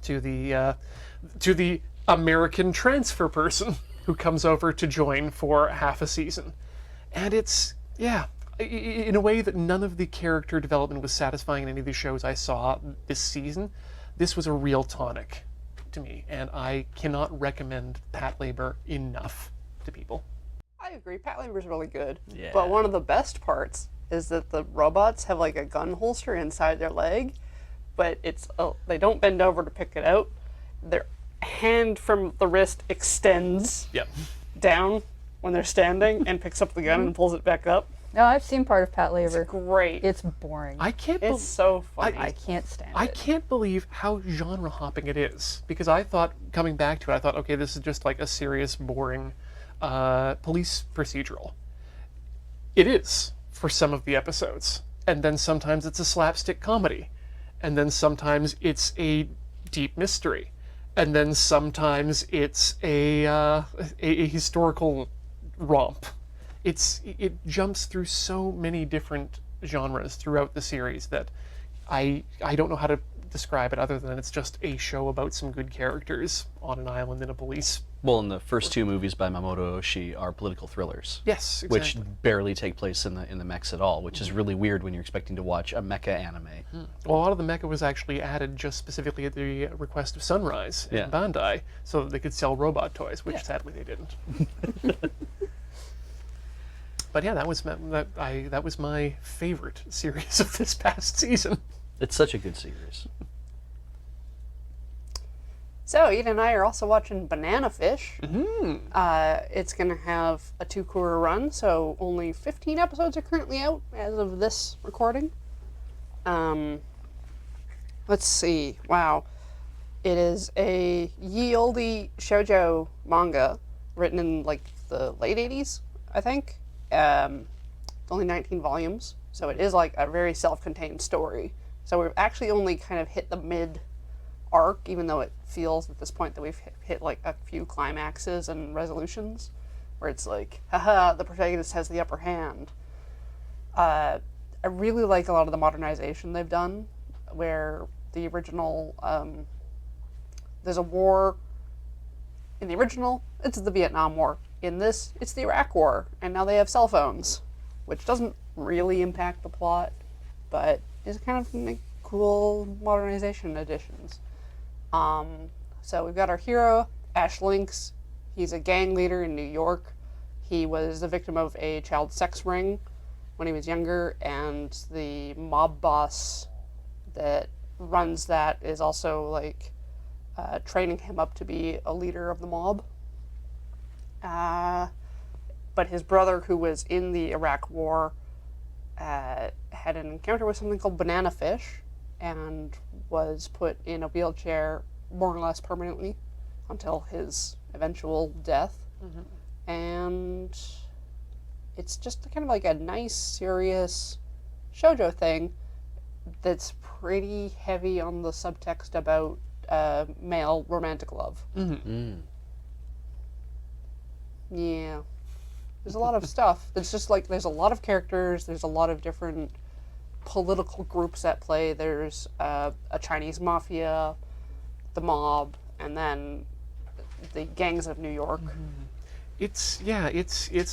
to the American transfer person who comes over to join for half a season. And it's, in a way that none of the character development was satisfying in any of the shows I saw this season, this was a real tonic to me, and I cannot recommend Patlabor enough to people. I agree. Patlabor is really good. Yeah. But one of the best parts is that the robots have like a gun holster inside their leg, but they don't bend over to pick it out. Their hand from the wrist extends down when they're standing and picks up the gun and pulls it back up. No, I've seen part of Patlabor. It's great. It's boring. It's so funny. I can't stand it. I can't believe how genre hopping it is, because I thought, coming back to it, okay, this is just like a serious, boring police procedural. It is for some of the episodes, and then sometimes it's a slapstick comedy, and then sometimes it's a deep mystery, and then sometimes it's a historical romp. It jumps through so many different genres throughout the series that I don't know how to describe it other than it's just a show about some good characters on an island in a police. Well, and the first two movies by Mamoto Oshii are political thrillers. Yes, exactly. Which barely take place in the mechs at all, which is really weird when you're expecting to watch a mecha anime. Well, a lot of the mecha was actually added just specifically at the request of Sunrise and Bandai, so that they could sell robot toys, which sadly they didn't. But yeah, that was my favorite series of this past season. It's such a good series. So, Ian and I are also watching Banana Fish. It's going to have a Tsuugakuro run, so only 15 episodes are currently out as of this recording. Let's see. Wow. It is a ye olde shoujo manga written in like the late 80s, I think. It's only 19 volumes, so it is like a very self-contained story. So we've actually only kind of hit the mid arc, even though it feels at this point that we've hit like a few climaxes and resolutions, where it's like, haha, the protagonist has the upper hand. I really like a lot of the modernization they've done, where the original, there's a war. In the original, it's the Vietnam War. In this, it's the Iraq War, and now they have cell phones, which doesn't really impact the plot, but is kind of like cool modernization additions. So we've got our hero, Ash Lynx. He's a gang leader in New York. He was the victim of a child sex ring when he was younger, and the mob boss that runs that is also like training him up to be a leader of the mob. But his brother, who was in the Iraq War, had an encounter with something called banana fish and was put in a wheelchair more or less permanently until his eventual death. And it's just kind of like a nice, serious shoujo thing that's pretty heavy on the subtext about male romantic love. Yeah. There's a lot of stuff. It's just like there's a lot of characters. There's a lot of different political groups at play. There's a Chinese mafia, the mob, and then the gangs of New York. It's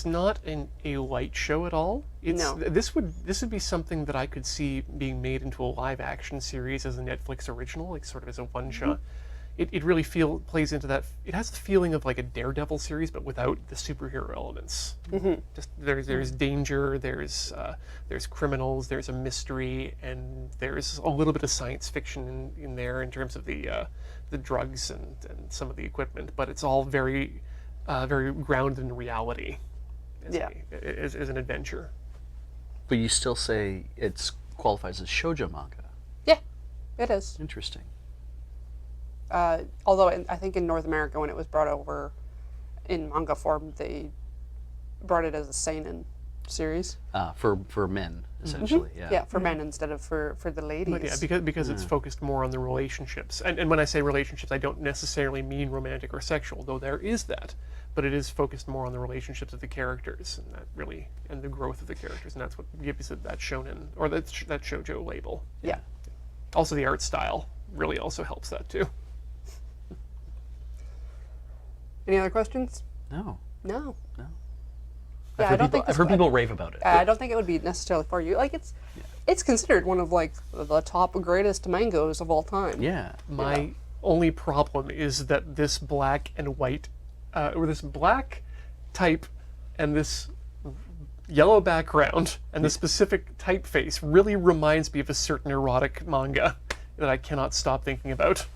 not a light show at all. No. This would be something that I could see being made into a live action series as a Netflix original, like sort of as a one shot. It really plays into that. It has the feeling of like a Daredevil series, but without the superhero elements. Just there's danger, there's criminals, there's a mystery, and there's a little bit of science fiction in there in terms of the drugs and some of the equipment. But it's all very grounded in reality. As an adventure. But you still say it qualifies as shoujo manga. Yeah, it is. Interesting. Although I think in North America, when it was brought over in manga form, they brought it as a seinen series. For men, essentially. Yeah, for men instead of for the ladies. But yeah, because it's focused more on the relationships. And when I say relationships, I don't necessarily mean romantic or sexual, though there is that. But it is focused more on the relationships of the characters and the growth of the characters, and that's what gives it that shonen or that shoujo label. Yeah. Also, the art style really also helps that too. Any other questions? No. No. Yeah, I've heard people rave about it. I don't think it would be necessarily for you. Like it's considered one of like the top greatest mangas of all time. Yeah. My only problem is that this black and white, or this black type and this yellow background and the specific typeface really reminds me of a certain erotic manga that I cannot stop thinking about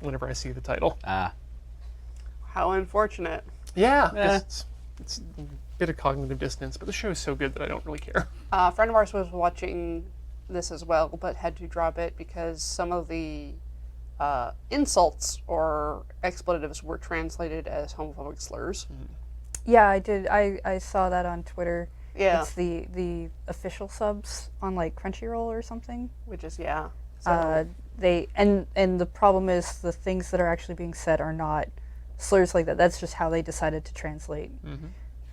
whenever I see the title. How unfortunate. Yeah. It's a bit of cognitive dissonance, but the show is so good that I don't really care. A friend of ours was watching this as well, but had to drop it because some of the insults or expletives were translated as homophobic slurs. Yeah, I did. I saw that on Twitter. Yeah. It's the official subs on like Crunchyroll or something. Which is, So, They and the problem is the things that are actually being said are not slurs like that. That's just how they decided to translate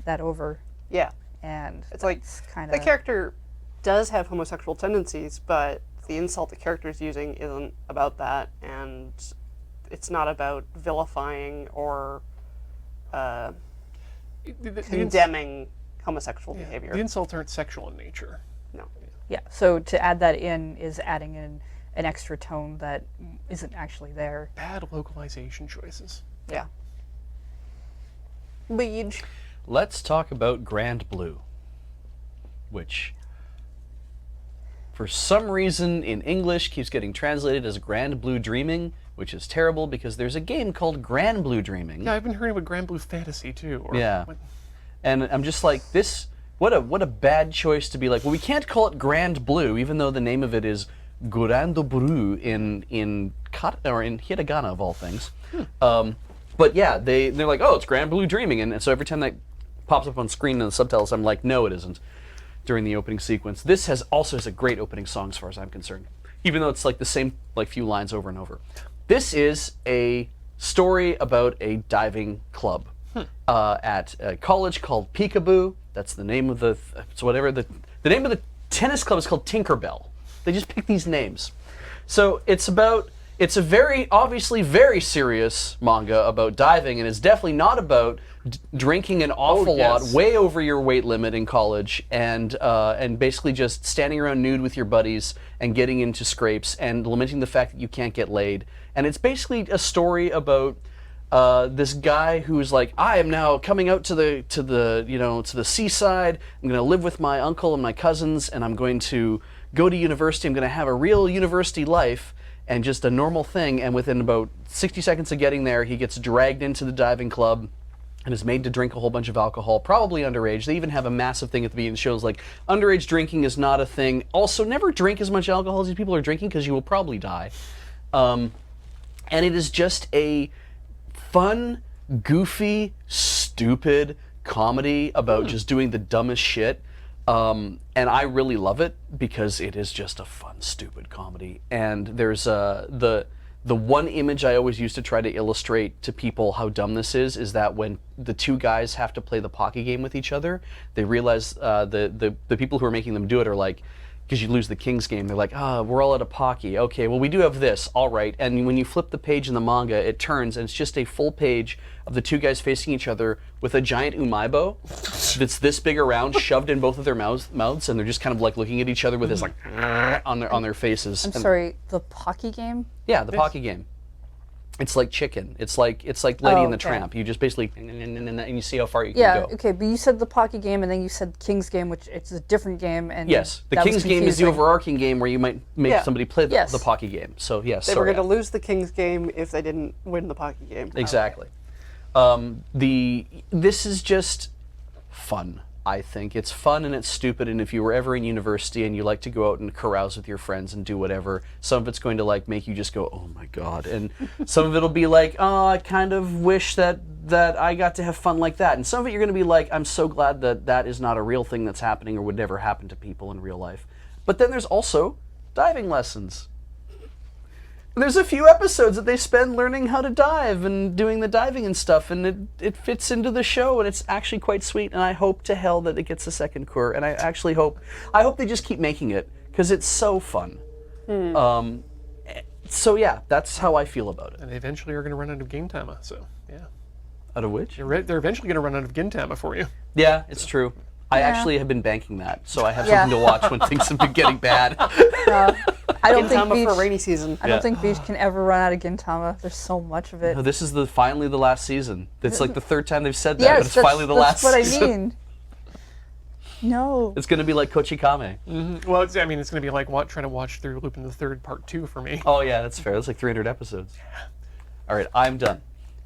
that over. yeah. And It's like kind the character does have homosexual tendencies, but the insult the character is using isn't about that, and it's not about vilifying or condemning homosexual behavior. The insults aren't sexual in nature. No. Yeah. So to add that in is adding in an extra tone that isn't actually there. Bad localization choices. Yeah. Beej. Let's talk about Grand Blue, which for some reason in English keeps getting translated as Grand Blue Dreaming, which is terrible because there's a game called Grand Blue Dreaming. Yeah, I've been hearing about Grand Blue Fantasy too. And I'm just like, what a bad choice to be like, well, we can't call it Grand Blue, even though the name of it is Grand Blue in hiragana of all things. But yeah, they're like, oh, it's Grand Blue Dreaming, and so every time that pops up on screen in the subtitles, I'm like, no, it isn't. During the opening sequence, this also has a great opening song as far as I'm concerned, even though it's like the same like few lines over and over. This is a story about a diving club at a college called Peekaboo. That's the name of the name of the tennis club is called Tinkerbell. They just pick these names. So it's a very obviously very serious manga about diving, and it's definitely not about drinking an awful lot, way over your weight limit in college, and basically just standing around nude with your buddies and getting into scrapes and lamenting the fact that you can't get laid. And it's basically a story about this guy who's like, I am now coming out to the seaside. I'm going to live with my uncle and my cousins, and I'm going to go to university. I'm going to have a real university life and just a normal thing. And within about 60 seconds of getting there, he gets dragged into the diving club and is made to drink a whole bunch of alcohol, probably underage. They even have a massive thing at the beginning that shows like underage drinking is not a thing. Also, never drink as much alcohol as these people are drinking because you will probably die. And it is just a fun, goofy, stupid comedy about just doing the dumbest shit. And I really love it because it is just a fun, stupid comedy. And there's the The one image I always use to try to illustrate to people how dumb this is that when the two guys have to play the Pocky game with each other, they realize the people who are making them do it are like, because you lose the King's game, they're like, we're all at a Pocky. Okay, well, we do have this, all right. And when you flip the page in the manga, it turns, and it's just a full page of the two guys facing each other with a giant umaibo that's this big around, shoved in both of their mouths, and they're just kind of like looking at each other with this like on their faces. I'm sorry, the Pocky game? Yeah, the Pocky game. It's like chicken. It's like Lady and the okay. Tramp. You just basically and you see how far you can go. Okay, but you said the Pocky game, and then you said King's game, which it's a different game. And Yes, the that was King's game is the confusing. overarching game where you might make somebody play Yes. the Pocky game. So yes, They were going to lose the King's game if they didn't win the Pocky game. Exactly. This is just fun. I think it's fun and it's stupid, and if you were ever in university and you like to go out and carouse with your friends and do whatever, some of it's going to like make you just go, oh my god, and some of it'll be like, oh, I kind of wish that I got to have fun like that, and some of it you're going to be like, I'm so glad that is not a real thing that's happening or would never happen to people in real life. But then there's also diving lessons. There's a few episodes that they spend learning how to dive and doing the diving and stuff, and it fits into the show, and it's actually quite sweet, and I hope to hell that it gets a second cour, and I hope they just keep making it, because it's so fun. So yeah, that's how I feel about it. And they eventually are going to run out of Gintama, so yeah. Out of which? They're eventually going to run out of Gintama for you. Yeah, it's true. I actually have been banking that, so I have something to watch when things have been getting bad. I don't think Gintama for Beej, rainy season. I don't think Beej can ever run out of Gintama. There's so much of it. No, this is finally the last season. It's like the third time they've said that, but Yes, it's finally the last that's what season. I mean. No. It's going to be like Kochikame. Well, it's going to be like trying to watch through Lupin the Third Part 2 for me. Oh yeah, that's fair. That's like 300 episodes. All right, I'm done.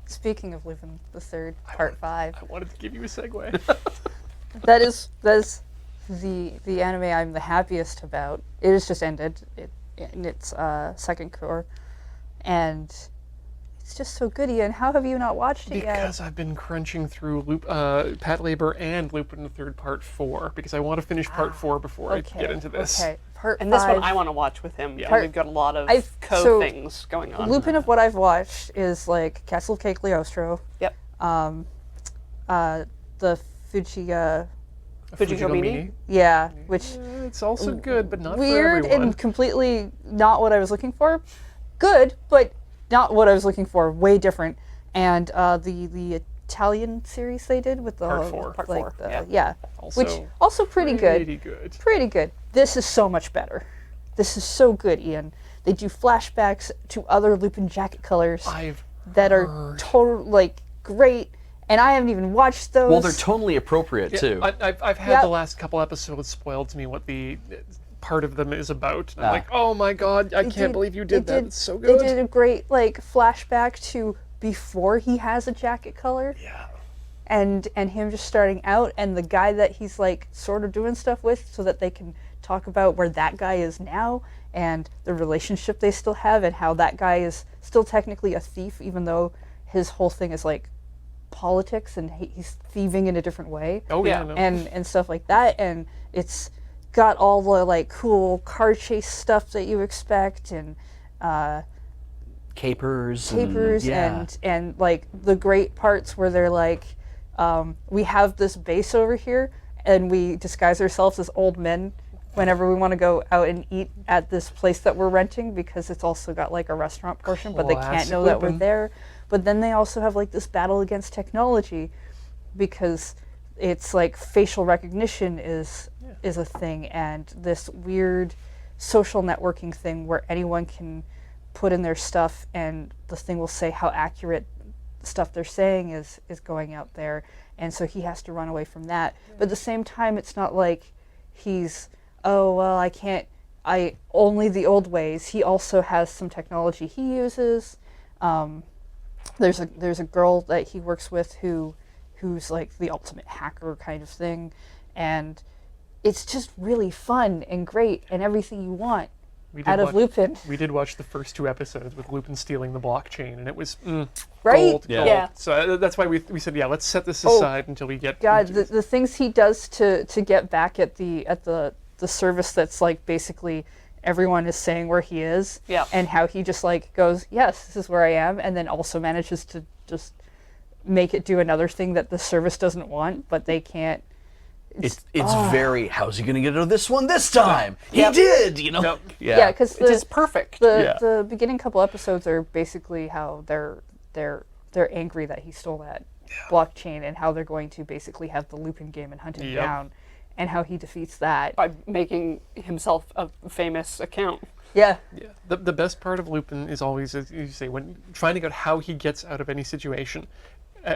Speaking of Lupin the Third, Part 5. I wanted to give you a segue. That is the anime I'm the happiest about. It has just ended in its second cour, and it's just so good. Ian, how have you not watched it yet? Because I've been crunching through Patlabor and Lupin the Third Part 4, because I want to finish Part 4 before I get into this. Okay, Part And 5. this one I want to watch with him. Yeah. Yeah. We've got a lot of so things going on. Lupin of what I've watched is like Castle of Cagliostro, Yep. the Fujikomini. yeah, which It's also good, but not for weird everyone. and completely not what I was looking for. Good, but not what I was looking for. Way different. And the Italian series they did with the Part 4. Part like 4, the, yeah. which also pretty good. Pretty good. Pretty good. This is so much better. This is so good, Ian. They do flashbacks to other Lupin jacket colors I've that are total like great, and I haven't even watched those. Well, they're tonally appropriate too. I've had the last couple episodes spoiled to me what the part of them is about. And I'm like, oh my god, I can't believe you did that. It's so good. They did a great like flashback to before he has a jacket color. Yeah. And him just starting out, and the guy that he's like sort of doing stuff with, so that they can talk about where that guy is now and the relationship they still have, and how that guy is still technically a thief, even though his whole thing is like politics and he's thieving in a different way. Oh yeah. Yeah. No. And stuff like that, and it's got all the like cool car chase stuff that you expect, and Capers. and like the great parts where they're like, we have this base over here, and we disguise ourselves as old men whenever we want to go out and eat at this place that we're renting, because it's also got like a restaurant portion, but they can't Classic know that we're Lupin. there. But then they also have like this battle against technology, because it's like facial recognition is a thing, and this weird social networking thing where anyone can put in their stuff and the thing will say how accurate stuff they're saying is going out there, and so he has to run away from that. But at the same time, it's not like he's, oh well, I only the old ways. He also has some technology he uses. There's a girl that he works with who's like the ultimate hacker kind of thing, and it's just really fun and great and everything you want out of Lupin. We did watch the first 2 episodes with Lupin stealing the blockchain, and it was Right? gold. Yeah. So that's why we said, yeah, let's set this aside until we get. God, into the things he does to get back at the service that's like basically everyone is saying where he is, Yeah. and how he just like goes, yes, this is where I am, and then also manages to just make it do another thing that the service doesn't want, but they can't. It's very, how's he going to get out of this one this time? He did, you know? Yep. Yeah, because It is perfect. the beginning couple episodes are basically how they're angry that he stole that blockchain, and how they're going to basically have the Lupin game and hunt him Yep. down, and how he defeats that. By making himself a famous account. Yeah. Yeah. The best part of Lupin is always, as you say, when finding out how he gets out of any situation.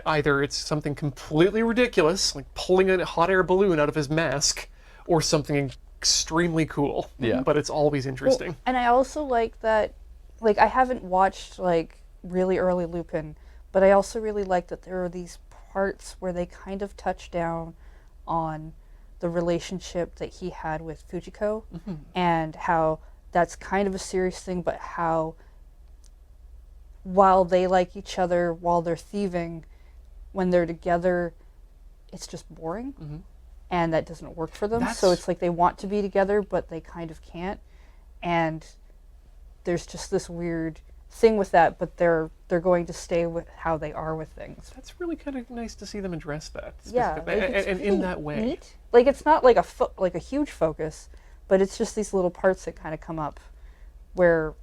Either it's something completely ridiculous, like pulling a hot air balloon out of his mask, or something extremely cool. Yeah. But it's always interesting. And I also like that, like, I haven't watched, like, really early Lupin, but I also really like that there are these parts where they kind of touch down on the relationship that he had with Fujiko, and how that's kind of a serious thing, but how while they like each other, while they're thieving, when they're together, it's just boring, and that doesn't work for them. So it's like they want to be together, but they kind of can't, and there's just this weird thing with that. But they're going to stay with how they are with things. That's really kind of nice to see them address that. Yeah, specifically, like, it's and in really that way. neat. Like, it's not like a huge focus, but it's just these little parts that kind of come up where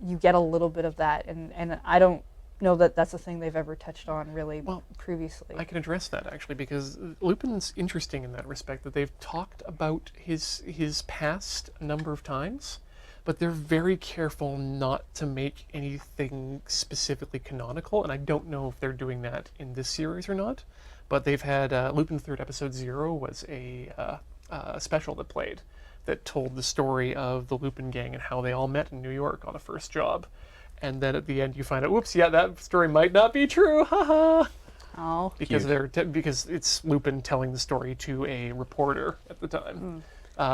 you get a little bit of that, and I don't know that that's a thing they've ever touched on really previously. I can address that actually, because Lupin's interesting in that respect, that they've talked about his past a number of times, but they're very careful not to make anything specifically canonical, and I don't know if they're doing that in this series or not. But they've had Lupin 3rd Episode 0 was a special that played that told the story of the Lupin gang and how they all met in New York on a first job. And then at the end you find out, whoops, yeah, that story might not be true, haha. Oh. Because because it's Lupin telling the story to a reporter at the time.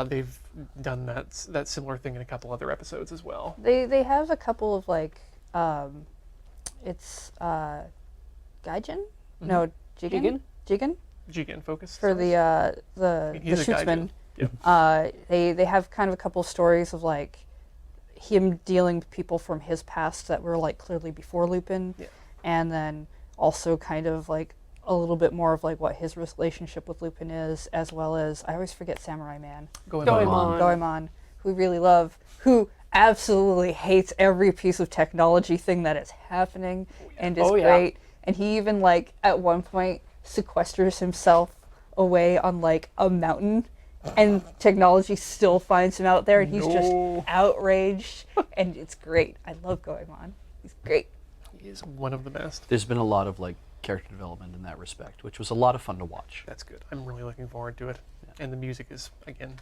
They've done that similar thing in a couple other episodes as well. They have a couple of like, it's Gaijin? No, Jigen? Jigen? Jigen focus. For the he's a shootsman. Gaijin. They have kind of a couple of stories of like him dealing with people from his past that were like clearly before Lupin, and then also kind of like a little bit more of like what his relationship with Lupin is, as well as, I always forget Samurai Man, Goemon, who we really love, who absolutely hates every piece of technology thing that is happening, and is great. And he even like at one point sequesters himself away on like a mountain, and technology still finds him out there, and he's just outraged, and it's great. I love Goemon. He's great. He is one of the best. There's been a lot of like character development in that respect, which was a lot of fun to watch. That's good. I'm really looking forward to it. And the music is, again,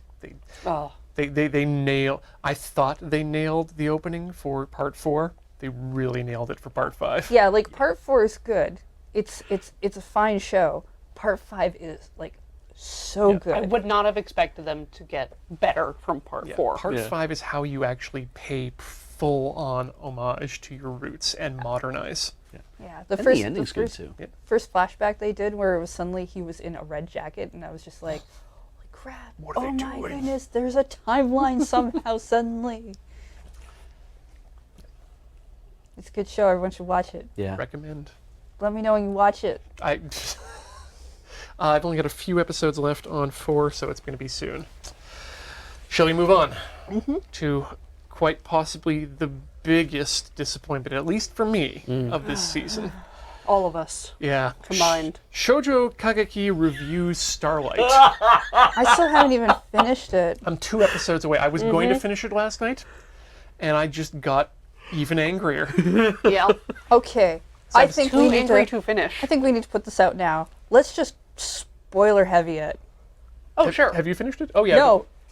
Oh. they nail. I thought they nailed the opening for part 4. They really nailed it for part 5. Yeah, like part 4 is good. It's a fine show. Part 5 is like so good. I would not have expected them to get better from part 4. Part 5 is how you actually pay full-on homage to your roots and modernize. Yeah, And the ending's good too. First flashback they did where it was suddenly he was in a red jacket, and I was just like, holy crap, What are they my doing? goodness, there's a timeline somehow suddenly. It's a good show, everyone should watch it. Yeah. Recommend. Let me know when you watch it. I've only got a few episodes left on 4, so it's going to be soon. Shall we move on to quite possibly the biggest disappointment, at least for me, of this season? All of us Yeah. combined. Shoujo Kageki reviews Starlight. I still haven't even finished it. I'm 2 episodes away. I was going to finish it last night, and I just got even angrier. Yeah. Okay, So I I'm think Too we need angry to. to finish. I think we need to put this out now. Let's just spoiler heavy it. Oh, sure. Have you finished it? Oh, yeah.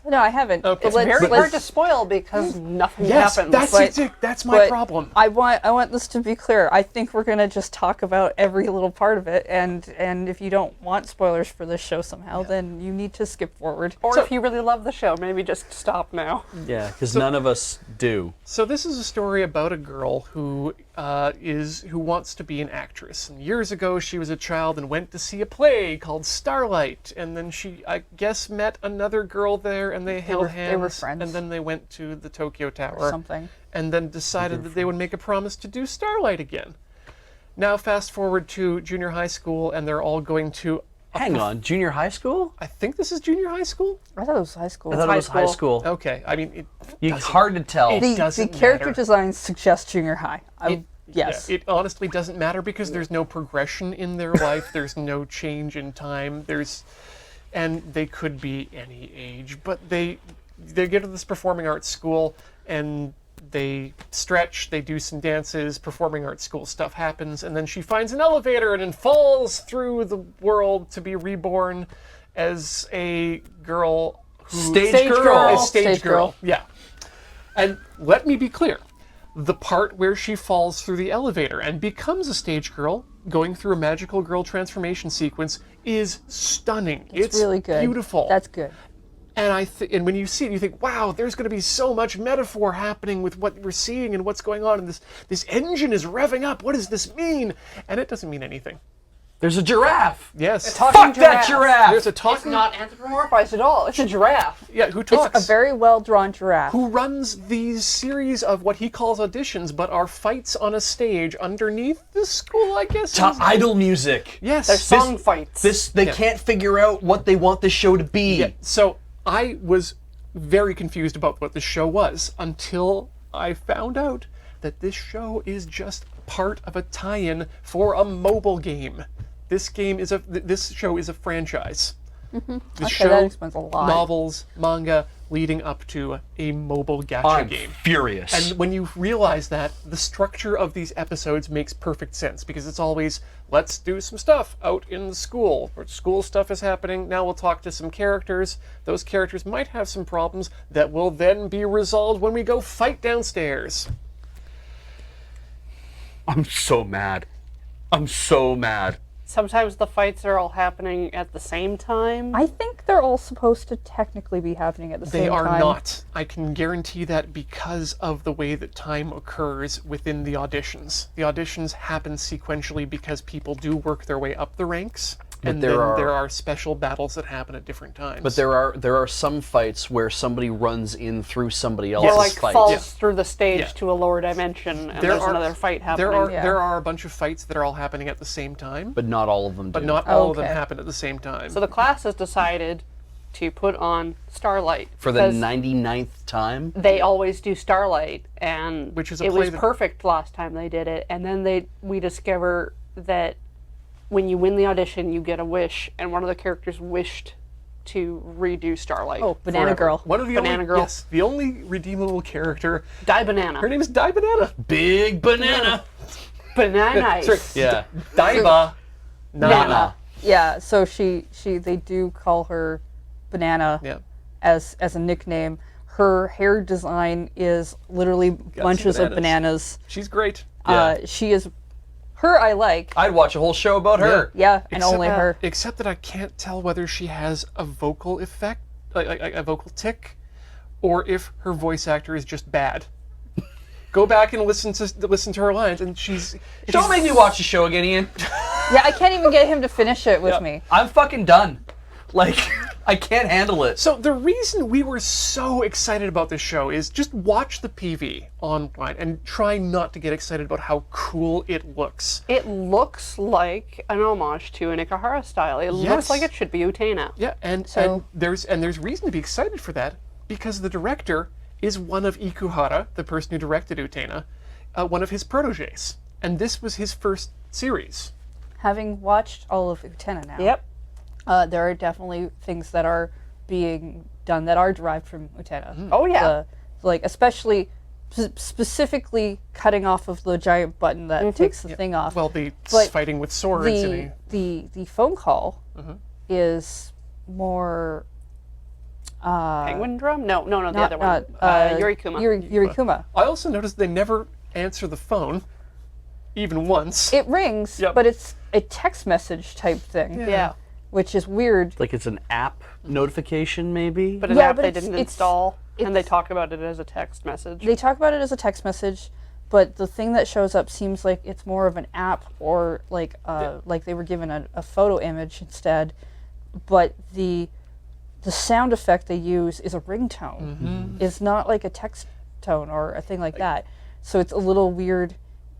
No, I haven't. Okay. But It's let's- Very let's- hard to spoil because nothing Yes, happens. that's my but problem. I want this to be clear. I think we're gonna just talk about every little part of it, and if you don't want spoilers for this show somehow, then you need to skip forward. Or if you really love the show, maybe just stop now. Yeah, because none of us do. So this is a story about a girl who who wants to be an actress. And years ago, she was a child and went to see a play called Starlight. And then she, I guess, met another girl there, and they held hands. They were friends. And then they went to the Tokyo Tower. Or something. And then decided that they would make a promise to do Starlight again. Now, fast forward to junior high school, and they're all going to... Hang on, junior high school? I think this is junior high school? I thought it was high school. I thought it was high school. Okay, I mean, It's hard to tell. It The doesn't character matter. designs suggest junior high. Yes. Yeah, it honestly doesn't matter because there's no progression in their life. There's no change in time. And they could be any age, but they get to this performing arts school and they stretch, they do some dances, performing arts school stuff happens, and then she finds an elevator and then falls through the world to be reborn as a girl who... Stage girl. A stage Stage girl. girl, yeah. And let me be clear. The part where she falls through the elevator and becomes a stage girl, going through a magical girl transformation sequence, is stunning. It's really good. Beautiful. That's good. And and when you see it, you think, wow, there's going to be so much metaphor happening with what we're seeing and what's going on. And this engine is revving up. What does this mean? And it doesn't mean anything. There's a giraffe. Yes. Fuck that giraffe! There's a It's talking... not anthropomorphized at all. It's a giraffe. Yeah, who talks? It's a very well drawn giraffe. Who runs these series of what he calls auditions, but are fights on a stage underneath the school, I guess. To idol music. Yes. They're song fights. They can't figure out what they want this show to be. Yeah, so I was very confused about what the show was until I found out that this show is just part of a tie-in for a mobile game. This show is a franchise. The Okay, show, that explains a lot. novels, manga, leading up to a mobile gacha I'm game. furious. And when you realize that, the structure of these episodes makes perfect sense because it's always, let's do some stuff out in the school. Where school stuff is happening. Now we'll talk to some characters. Those characters might have some problems that will then be resolved when we go fight downstairs. I'm so mad. I'm so mad. Sometimes the fights are all happening at the same time. I think they're all supposed to technically be happening at the same They time. are not. I can guarantee that because of the way that time occurs within the auditions. The auditions happen sequentially because people do work their way up the ranks. And there are special battles that happen at different times. But there are some fights where somebody runs in through somebody or else's like fight. falls through the stage Yeah. to a lower dimension, and there's another fight happening. There are a bunch of fights that are all happening at the same time, But not all of them do. but not all of them Okay. happen at the same time. So the class has decided to put on Starlight For the because 99th time? they always do Starlight, and Which is a it play was that- perfect last time they did it. And then we discover that when you win the audition, you get a wish, and one of the characters wished to redo Starlight. Oh, Banana forever. Girl. One of the Banana only, Girl. yes, the only redeemable character. Die Banana. Her name is Dai Banana. Big banana! Banana Ice. Sorry, Yeah. Daiba Nana. Nana. Yeah, so they do call her Banana Yeah. as a nickname. Her hair design is literally bunches of bananas. She's great. She is her I like. I'd watch a whole show about her. Yeah, and Except only her. Except that I can't tell whether she has a vocal effect, like a vocal tick, or if her voice actor is just bad. Go back and listen to her lines, and she's Don't make me watch the show again, Ian. Yeah, I can't even get him to finish it with me. I'm fucking done. Like, I can't handle it. So the reason we were so excited about this show is just watch the PV online and try not to get excited about how cool it looks. It looks like an homage to an Ikahara style. It Yes. looks like it should be Utena. Yeah, and there's reason to be excited for that because the director is one of Ikuhara, the person who directed Utena, one of his proteges, and this was his first series. Having watched all of Utena now, Yep. there are definitely things that are being done that are derived from Utena. Oh yeah. Like especially specifically cutting off of the giant button that takes the thing off. Well, the But fighting with swords and the phone call is more Penguin drum? No, the not, other one. Yurikuma. Yurikuma. I also noticed they never answer the phone, even once. It rings, Yep. but it's a text message type thing, Yeah. which is weird. Like it's an app notification, maybe? But an Yeah, app but they it's- didn't it's- install, and they it's- talk about it as a text message. They talk about it as a text message, but the thing that shows up seems like it's more of an app or like they were given a photo image instead, but the sound effect they use is a ringtone. It's not like a text tone or a thing like that. So it's a little weird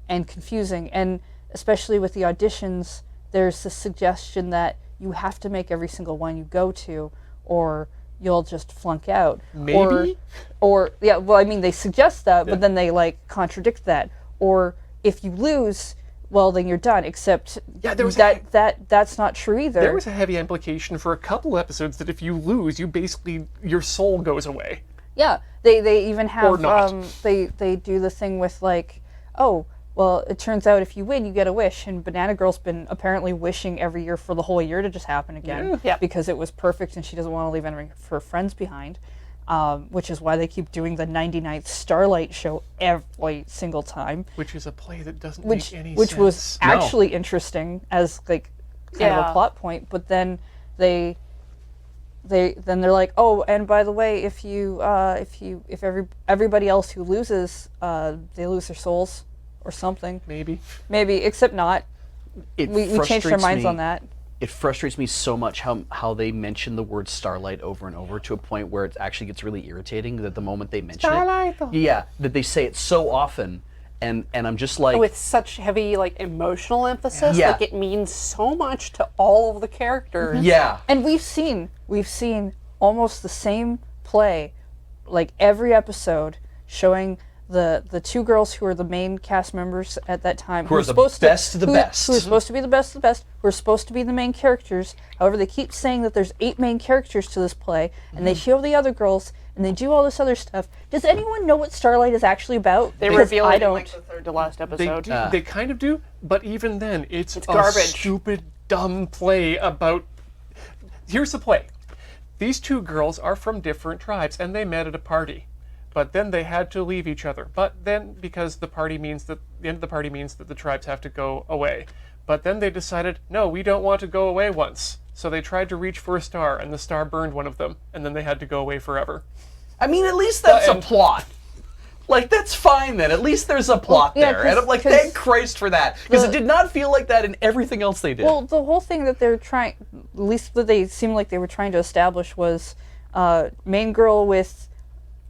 and confusing, and especially with the auditions, there's the suggestion that you have to make every single one you go to, or you'll just flunk out. Maybe? Or yeah, well, I mean, they suggest that, but then they like contradict that. Or if you lose, well, then you're done. Except there was that's not true either. There was a heavy implication for a couple episodes that if you lose, you basically, your soul goes away. Yeah, they even have Or not. They do the thing with like, oh, well, it turns out if you win, you get a wish, and Banana Girl's been apparently wishing every year for the whole year to just happen again, Yeah. because it was perfect, and she doesn't want to leave any of her friends behind, which is why they keep doing the 99th Starlight show every single time, Which is a play that doesn't which make any which sense. was No. actually interesting as like kind of a Yeah. plot point, but then they're like, oh, and by the way, if everybody else who loses, they lose their souls or something. Maybe. Maybe, except not. It We changed our frustrates minds me- on that. It frustrates me so much how they mention the word Starlight over and over, to a point where it actually gets really irritating that the moment they mention Starlight. it. Yeah, that they say it so often, and I'm just like, With such heavy like emotional emphasis, Yeah. like it means so much to all of the characters. yeah. And we've seen almost the same play, like every episode, showing the two girls who are the main cast members at that time, Who are the supposed best of the who best. are supposed to be the best of the best, who are supposed to be the main characters. However, they keep saying that there's 8 main characters to this play, and they show the other girls, and they do all this other stuff. Does anyone know what Starlight is actually about? They Because reveal I it in don't. like the third to last They episode. do, they kind of do, but even then, it's a garbage. stupid, dumb play about... Here's the play. These two girls are from different tribes, and they met at a party. But then they had to leave each other. But then, because the end of the party means that the tribes have to go away. But then they decided, no, we don't want to go away once. So they tried to reach for a star, and the star burned one of them, and then they had to go away forever. I mean, at least that's a and- plot. Like, that's fine then. At least there's a plot yeah, there. And I'm like, 'cause thank Christ for that. Because it the- did not feel like that in everything else they did. Well, the whole thing that they're trying, at least that they seemed like they were trying to establish, was main girl with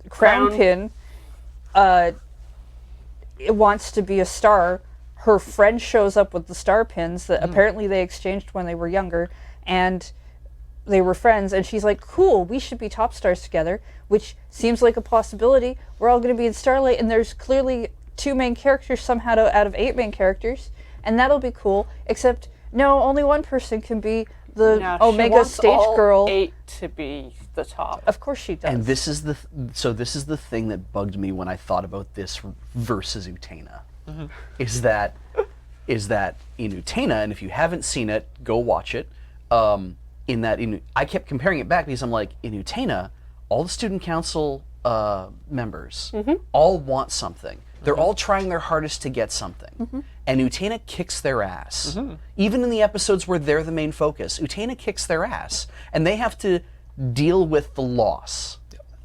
crown Crown. pin it wants to be a star. Her friend shows up with the star pins that apparently they exchanged when they were younger, and they were friends, and she's like, cool, we should be top stars together, which seems like a possibility. We're all going to be in Starlight, and there's clearly 2 main characters somehow out of 8 main characters, and that'll be cool, except no, only one person can be the Yeah, she Omega wants stage all girl. 8 to be the top. Of course she does. And this is the thing that bugged me when I thought about this versus Utena. Is that in Utena, and if you haven't seen it, go watch it. I kept comparing it back because I'm like, in Utena, all the student council members all want something. They're all trying their hardest to get something. And Utena kicks their ass. Even in the episodes where they're the main focus, Utena kicks their ass. And they have to deal with the loss.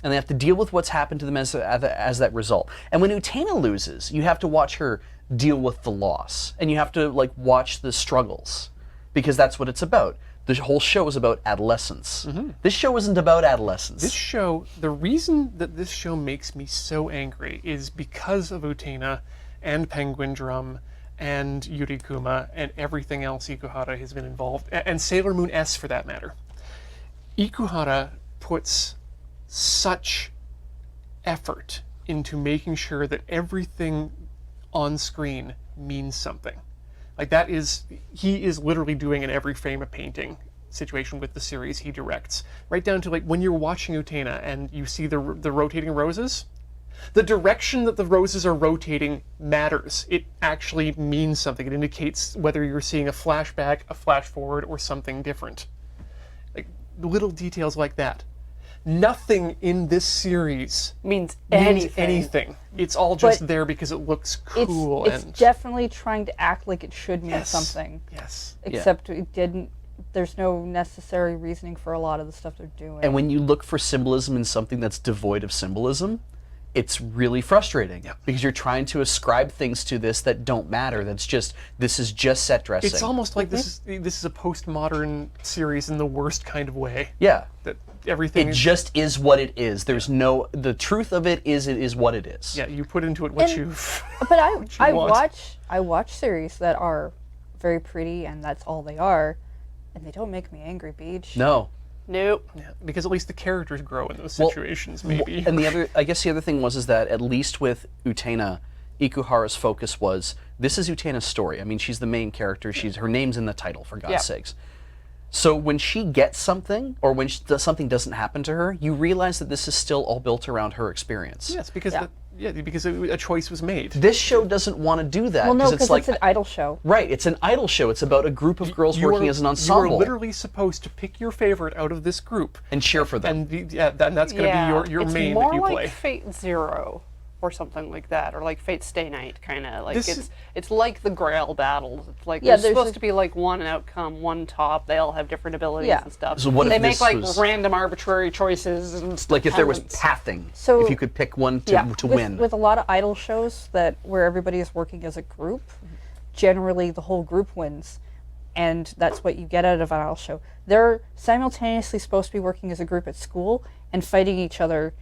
And they have to deal with what's happened to them as that result. And when Utena loses, you have to watch her deal with the loss. And you have to like watch the struggles. Because that's what it's about. The whole show is about adolescence. This show isn't about adolescence. This show, the reason that this show makes me so angry is because of Utena and Penguin Drum and Yurikuma and everything else Ikuhara has been involved, and Sailor Moon S for that matter. Ikuhara puts such effort into making sure that everything on screen means something. Like he is literally doing in every frame a painting situation with the series he directs. Right down to like when you're watching Utena and you see the rotating roses, the direction that the roses are rotating matters. It actually means something. It indicates whether you're seeing a flashback, a flash forward, or something different. Like little details like that. Nothing in this series means means anything. anything. It's all just But there because it looks cool. it's and definitely trying to act like it should mean Yes. something. Yes. Except it didn't. There's no necessary reasoning for a lot of the stuff they're doing. And when you look for symbolism in something that's devoid of symbolism, it's really frustrating because you're trying to ascribe things to this that don't matter. This is just set dressing. It's almost like this is a postmodern series in the worst kind of way. Yeah. That everything It just is what it is. There's no, the truth of it is what it is. Yeah, you put into it what you But I want. watch series that are very pretty and that's all they are, and they don't make me angry, Beej. No. Nope. Yeah, because at least the characters grow in those situations, maybe. And I guess the other thing is that at least with Utena, Ikuhara's focus was, this is Utena's story. I mean, she's the main character. Her name's in the title, for God's sakes. So when she gets something, or when something doesn't happen to her, you realize that this is still all built around her experience. Yes, because because a choice was made. This show doesn't want to do that. Well, no, because like, it's an idol show. Right, it's an idol show. It's about a group of girls working as an ensemble. You are literally supposed to pick your favorite out of this group. And cheer for them. And that's going to be your main that you play. It's more like Fate Zero or something like that, or like Fate Stay Night, kind of. Like This it's like the Grail battles. It's like Yeah, there's there's supposed a- to be like one outcome, one top. They all have different abilities Yeah. and stuff. So what if they make this like was- random arbitrary choices and stuff. Like if there was talents. pathing, So- if you could pick one to Yeah. win. With a lot of idol shows where everybody is working as a group, generally the whole group wins. And that's what you get out of an idol show. They're simultaneously supposed to be working as a group at school and fighting each other,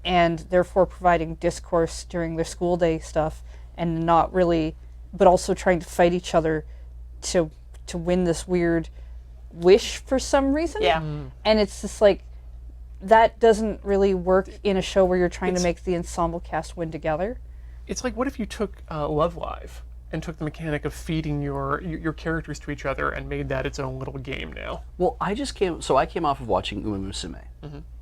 and therefore providing discourse during their school day stuff, and not really, but also trying to fight each other to win this weird wish for some reason. Yeah. And it's just like, that doesn't really work in a show where you're trying to make the ensemble cast win together. It's like, what if you took Love Live and took the mechanic of feeding your characters to each other and made that its own little game now? Well, I came off of watching Uma Musume,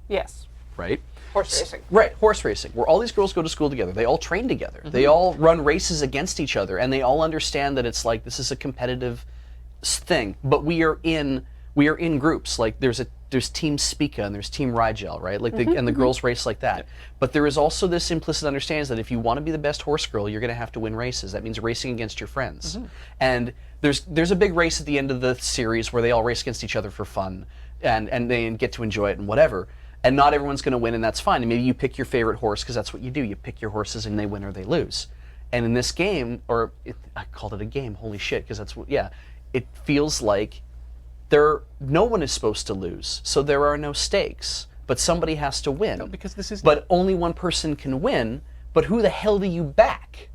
Yes. right? Horse racing. Right, horse racing, where all these girls go to school together. They all train together. They all run races against each other, and they all understand that it's like, this is a competitive thing. But we are in groups. Like there's Team Spica and there's Team Rigel, right? Like and the girls race like that. But there is also this implicit understanding that if you want to be the best horse girl, you're going to have to win races. That means racing against your friends. And there's a big race at the end of the series where they all race against each other for fun, and they get to enjoy it and whatever. And not everyone's going to win, and that's fine. And maybe you pick your favorite horse because that's what you do. You pick your horses, and they win or they lose. And in this game, I called it a game. Holy shit! Because that's what. Yeah, it feels like no one is supposed to lose, so there are no stakes. But somebody has to win. No, because this is. But only one person can win. But who the hell do you back?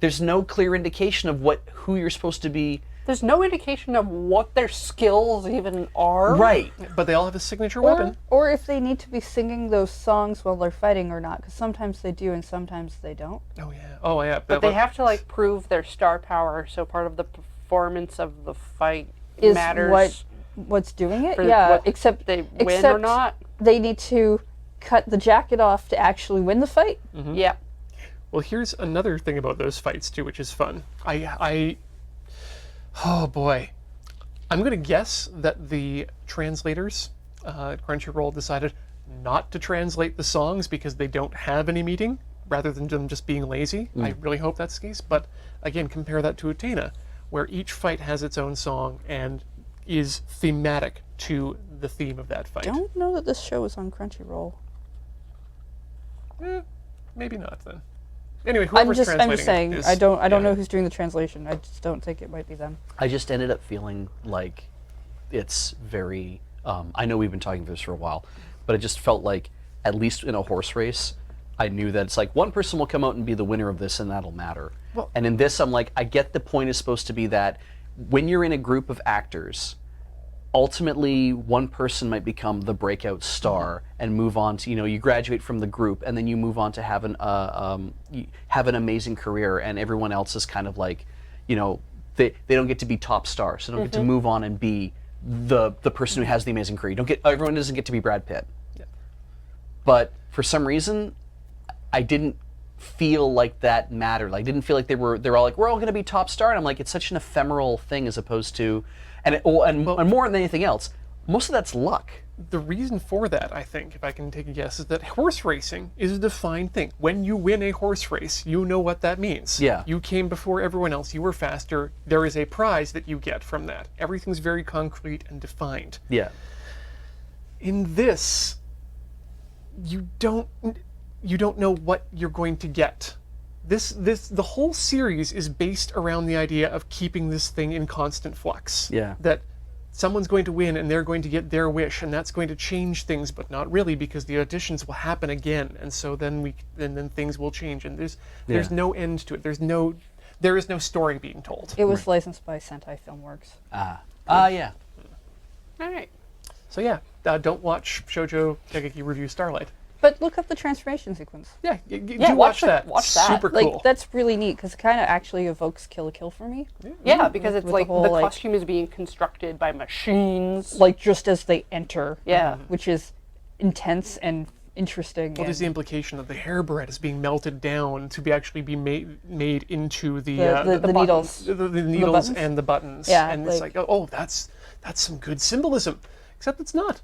There's no clear indication of who you're supposed to be. There's no indication of what their skills even are. Right. But they all have a signature weapon. Or if they need to be singing those songs while they're fighting or not, because sometimes they do and sometimes they don't. Oh yeah. Oh yeah. But they have to like prove their star power, so part of the performance of the fight Is matters. What's doing it? for Yeah, what except they win or except not. They need to cut the jacket off to actually win the fight. Yeah. Well, here's another thing about those fights too, which is fun. Oh boy, I'm gonna guess that the translators at Crunchyroll decided not to translate the songs because they don't have any meaning, rather than them just being lazy. I really hope that's the case. But again, compare that to Utena, where each fight has its own song and is thematic to the theme of that fight. Don't know that this show is on Crunchyroll. Maybe not then. Anyway, I'm whoever's just translating saying it is, I don't yeah. know who's doing the translation. I just don't think it might be them. I just ended up feeling like it's very. I know we've been talking this for a while, but it just felt like, at least in a horse race, I knew that it's like one person will come out and be the winner of this, and that'll matter. Well- and in this, I'm like, I get the point is supposed to be that when you're in a group of actors, ultimately one person might become the breakout star and move on to, you graduate from the group and then you move on to have an amazing career, and everyone else is kind of like, they don't get to be top stars, so they don't get to move on and be the person who has the amazing career. Everyone doesn't get to be Brad Pitt. Yeah. But for some reason, I didn't feel like that mattered. I didn't feel like they're all like, we're all going to be top star, and I'm like, it's such an ephemeral thing as opposed to, and more than anything else, most of that's luck. The reason for that, I think, if I can take a guess, is that horse racing is a defined thing. When you win a horse race, you know what that means. Yeah. You came before everyone else, you were faster, there is a prize that you get from that. Everything's very concrete and defined. Yeah. In this, you don't you don't know what you're going to get. The whole series is based around the idea of keeping this thing in constant flux. Yeah. That someone's going to win and they're going to get their wish, and that's going to change things, but not really, because the auditions will happen again, and so then things will change, and there's no end to it. There is no story being told. It was licensed by Sentai Filmworks. Yeah. All right. So yeah, don't watch Shoujo Kageki Revue Starlight. But look up the transformation sequence. Yeah, Yeah, do watch that. watch that. Super cool. Like, that's really neat, because it kind of actually evokes Kill la Kill for me. Yeah, because it's With like the whole, the like- costume is being constructed by machines. Like, just as they enter. Yeah. Which is intense and interesting. Well, there's the implication that the hair bread is being melted down to actually be made into the the needles. the needles buttons? and the buttons. Yeah, and it's like- like, oh, that's some good symbolism. Except it's not.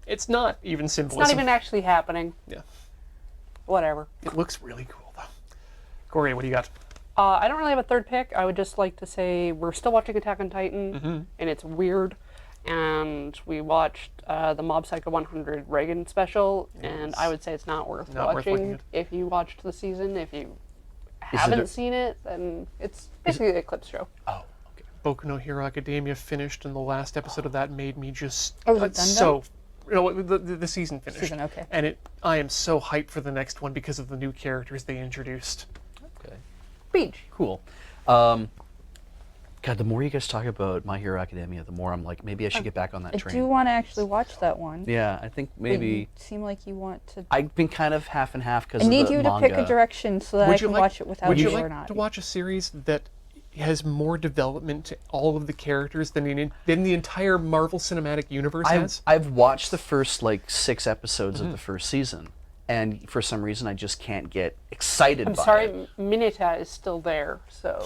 It's not even It's symbolism. not even actually happening. Yeah. Whatever. It looks really cool though. Corey, what do you got? I don't really have a third pick. I would just like to say we're still watching Attack on Titan, and it's weird. And we watched the Mob Psycho 100 Reagan special, and I would say it's not worth Not worth looking watching at. if you watched the season. If you haven't seen it, then it's basically a clip show. Oh. Boku no Hero Academia finished, and the last episode of that made me just Oh, is it done so. No, the season finished. Season, okay. And I am so hyped for the next one because of the new characters they introduced. Okay. Beej. Cool. God, the more you guys talk about My Hero Academia, the more I'm like, maybe I should get back on that I train. do want to actually watch that one. Yeah, I think but you maybe seem like you want to. I've been kind of half and half because I of need the you to manga. pick a direction so that I can watch it without would you you or like not. to watch a series that has more development to all of the characters than the entire Marvel Cinematic Universe has? I've watched the first like 6 episodes of the first season, and for some reason I just can't get excited I'm by sorry, it. Mineta is still there, so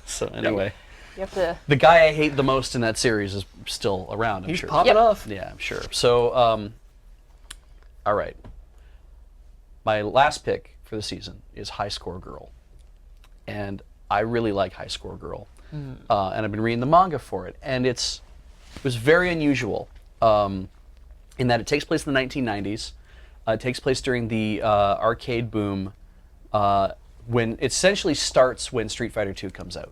So anyway, you have to. the guy I hate the most in that series is still around. I'm He's sure. popping off. Yeah, I'm sure. So, all right. My last pick for the season is High Score Girl, and I really like High Score Girl, and I've been reading the manga for it, and it was very unusual in that it takes place in the 1990s. It takes place during the arcade boom, when it essentially starts when Street Fighter II comes out.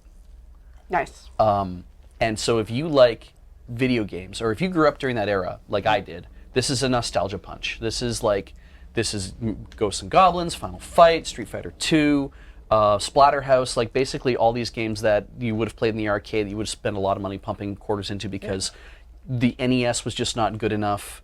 Nice. And so if you like video games, or if you grew up during that era, like I did, this is a nostalgia punch. This is Ghosts and Goblins, Final Fight, Street Fighter II, Splatterhouse, like basically all these games that you would have played in the arcade that you would have spent a lot of money pumping quarters into because the NES was just not good enough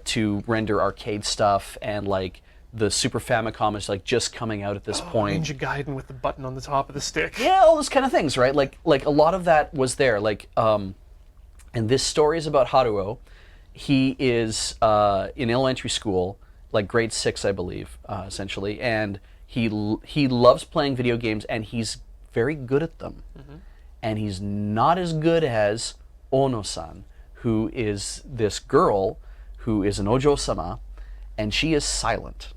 to render arcade stuff, and like the Super Famicom is like just coming out at this point. Ninja Gaiden with the button on the top of the stick. Yeah, all those kind of things, right? Like a lot of that was there. Like, and this story is about Haruo. He is in elementary school, like grade 6, I believe, essentially, and he loves playing video games, and he's very good at them. And he's not as good as Ono-san, who is this girl who is an Ojo-sama, and she is silent.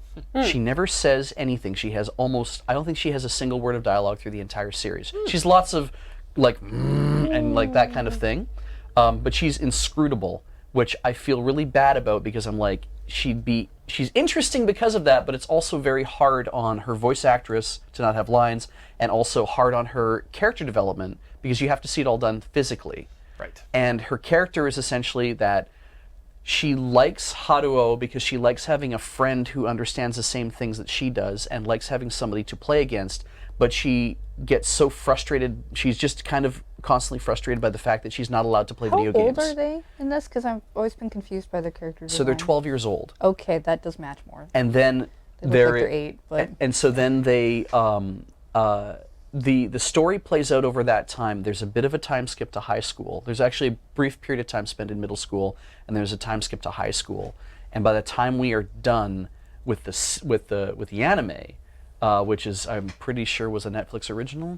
She never says anything. She has I don't think she has a single word of dialogue through the entire series. She's lots of like, and like that kind of thing. But she's inscrutable, which I feel really bad about because I'm like, she's interesting because of that, but it's also very hard on her voice actress to not have lines, and also hard on her character development because you have to see it all done physically. Right. And her character is essentially that she likes Haruo because she likes having a friend who understands the same things that she does and likes having somebody to play against, but she gets so frustrated. She's just kind of constantly frustrated by the fact that she's not allowed to play video games. How old are they in this? Because I've always been confused by their characters. So they're 12 years old. Okay, that does match more. And then They look like they're 8, but and so then they the story plays out over that time. There's a bit of a time skip to high school. There's actually a brief period of time spent in middle school, and there's a time skip to high school. And by the time we are done with the anime, which is I'm pretty sure was a Netflix original,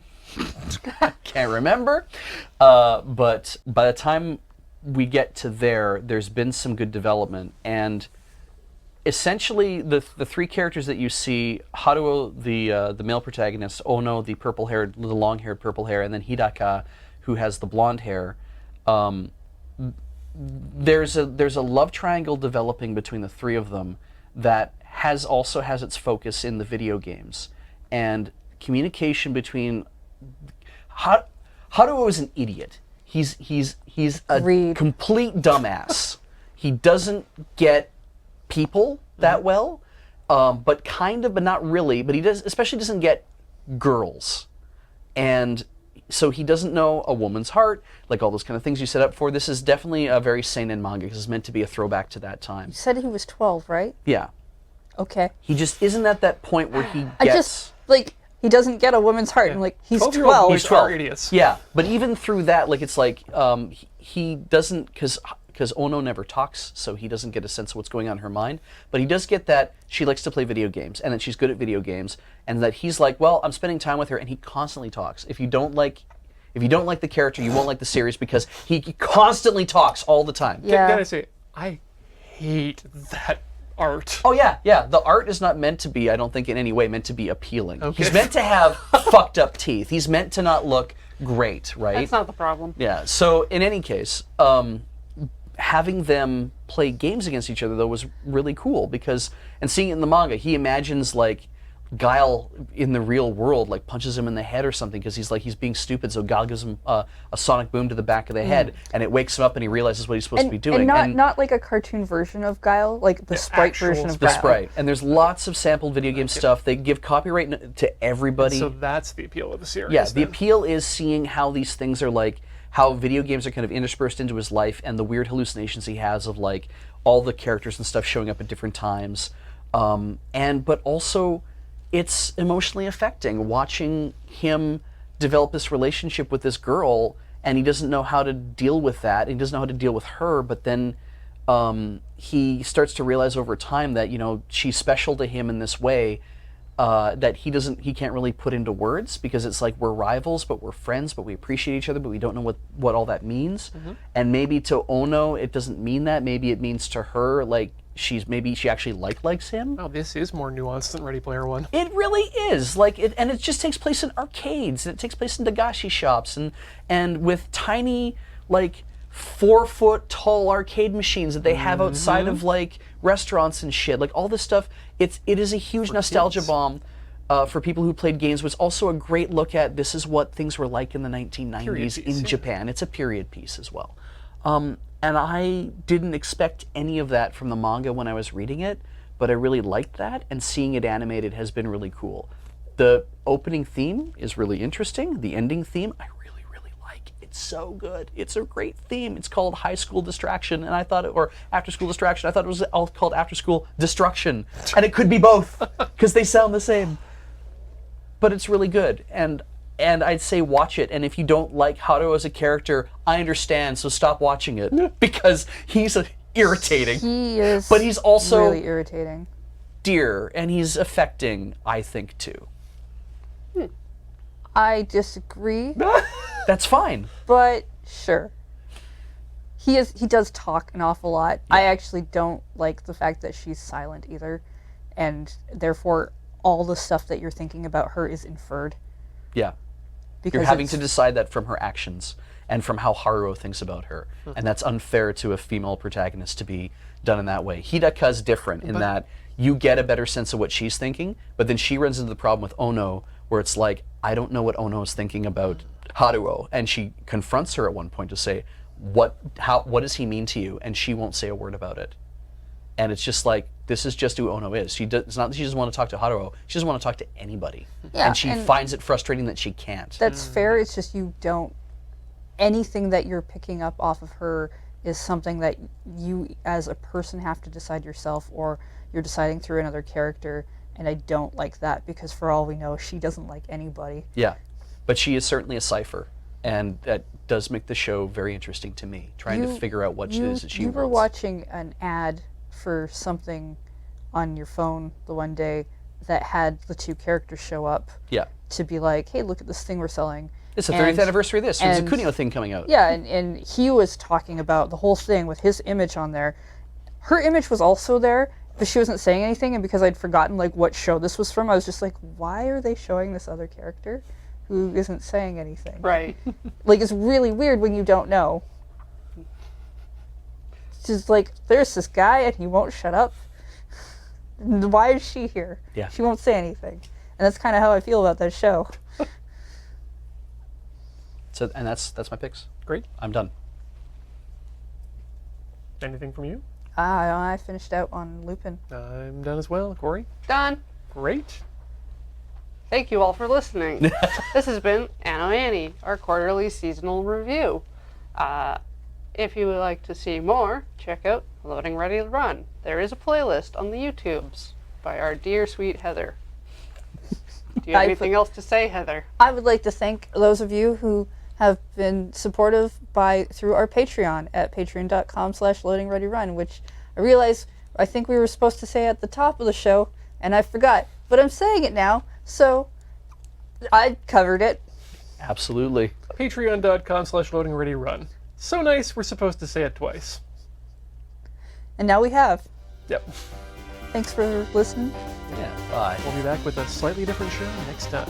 can't remember, but by the time we get to there's been some good development. And essentially, the 3 characters that you see, Haruo, the male protagonist, Ono, the long-haired purple hair, and then Hidaka, who has the blonde hair. There's a love triangle developing between the 3 of them that also has its focus in the video games, and communication between Haruo is an idiot. He's a Agreed. complete dumbass. He doesn't get people that well, but kind of, but not really. But he especially doesn't get girls, and so he doesn't know a woman's heart, like all those kind of things you set up for. This is definitely a very seinen manga because it's meant to be a throwback to that time. You said he was 12, right? Yeah. Okay. He just isn't at that point where he I gets... just, like, he doesn't get a woman's heart. I'm like, he's 12-year-old 12. boys are idiots. Yeah, but even through that, like, it's like, he doesn't, because Ono never talks, so he doesn't get a sense of what's going on in her mind, but he does get that she likes to play video games, and that she's good at video games, and that he's like, well, I'm spending time with her, and he constantly talks. If you don't like the character, you won't like the series, because he constantly talks all the time. Yeah. Can I say, I hate that art. Oh yeah, yeah. The art is not meant to be, I don't think in any way, meant to be appealing. Okay. He's meant to have fucked up teeth. He's meant to not look great, right? That's not the problem. Yeah. So in any case, having them play games against each other though was really cool because, and seeing it in the manga, he imagines like Guile in the real world like punches him in the head or something because he's being stupid. So Guile gives him a sonic boom to the back of the head, and it wakes him up, and he realizes what he's supposed to be doing. And not like a cartoon version of Guile, like the sprite actual version of the Guile. sprite. And there's lots of sampled video game stuff. They give copyright to everybody. So that's the appeal of the series. Yeah, the then. appeal is seeing how these things are like, how video games are kind of interspersed into his life and the weird hallucinations he has of like all the characters and stuff showing up at different times. But also it's emotionally affecting watching him develop this relationship with this girl, and he doesn't know how to deal with that. He doesn't know how to deal with her, but then he starts to realize over time that, you know, she's special to him in this way that he can't really put into words, because it's like we're rivals, but we're friends, but we appreciate each other, but we don't know what all that means. And maybe to Ono, it doesn't mean that. Maybe it means to her, like, she actually likes him. Oh, this is more nuanced than Ready Player One. It really is. And it just takes place in arcades, and it takes place in dagashi shops, and with tiny, like, 4-foot tall arcade machines that they have outside of like restaurants and shit. Like all this stuff, it is a huge nostalgia bomb for people who played games. But it's also a great look at this is what things were like in the 1990s in Japan. It's a period piece as well. And I didn't expect any of that from the manga when I was reading it, but I really liked that, and seeing it animated has been really cool. The opening theme is really interesting. The ending theme, I really, really like. It's so good. It's a great theme. It's called High School Distraction, and or After School Distraction. I thought it was all called After School Destruction, and it could be both, because they sound the same. But it's really good, and I'd say watch it, and if you don't like Haruo as a character, I understand, so stop watching it, because he's irritating. He is but he's also really irritating. dear, and he's affecting, I think, too. I disagree, That's fine. but sure. He does talk an awful lot. I actually don't like the fact that she's silent either, and therefore all the stuff that you're thinking about her is inferred. Yeah. Because You're having to decide that from her actions and from how Haruo thinks about her. And that's unfair to a female protagonist to be done in that way. Hidaka's different in that you get a better sense of what she's thinking, but then she runs into the problem with Ono, where it's like, I don't know what Ono is thinking about Haruo. And she confronts her at one point to say, what does he mean to you? And she won't say a word about it. And it's just like, this is just who Ono is. It's not that she doesn't want to talk to Haruo, she doesn't want to talk to anybody. Yeah, and she finds it frustrating that she can't. That's fair. It's just anything that you're picking up off of her is something that you as a person have to decide yourself, or you're deciding through another character, and I don't like that, because for all we know, she doesn't like anybody. Yeah, but she is certainly a cipher, and that does make the show very interesting to me, trying to figure out what it is that she You wants. were watching an ad for something on your phone the one day that had the two characters show up Yeah. to be like, hey, look at this thing we're selling. It's the 30th anniversary of this. There's a and- Kunio thing coming out. Yeah, and he was talking about the whole thing with his image on there. Her image was also there, but she wasn't saying anything, and because I'd forgotten like what show this was from, I was just like, why are they showing this other character who isn't saying anything? Right. Like, it's really weird when you don't know. It's just like, there's this guy and he won't shut up. Why is she here? Yeah. She won't say anything. And that's kind of how I feel about that show. So, and that's my picks. Great. I'm done. Anything from you? I finished out on Lupin. I'm done as well. Cori? Done. Great. Thank you all for listening. This has been AnoAni, our quarterly seasonal review. If you would like to see more, check out Loading Ready to Run. There is a playlist on the YouTubes by our dear sweet Heather. Do you have anything else to say, Heather? I would like to thank those of you who have been supportive through our Patreon at patreon.com/loadingreadyrun, which I think we were supposed to say at the top of the show, and I forgot. But I'm saying it now, so I covered it. Absolutely. Patreon.com/loadingreadyrun. So nice, we're supposed to say it twice. And now we have. Yep. Thanks for listening. Yeah. Bye. We'll be back with a slightly different show next time.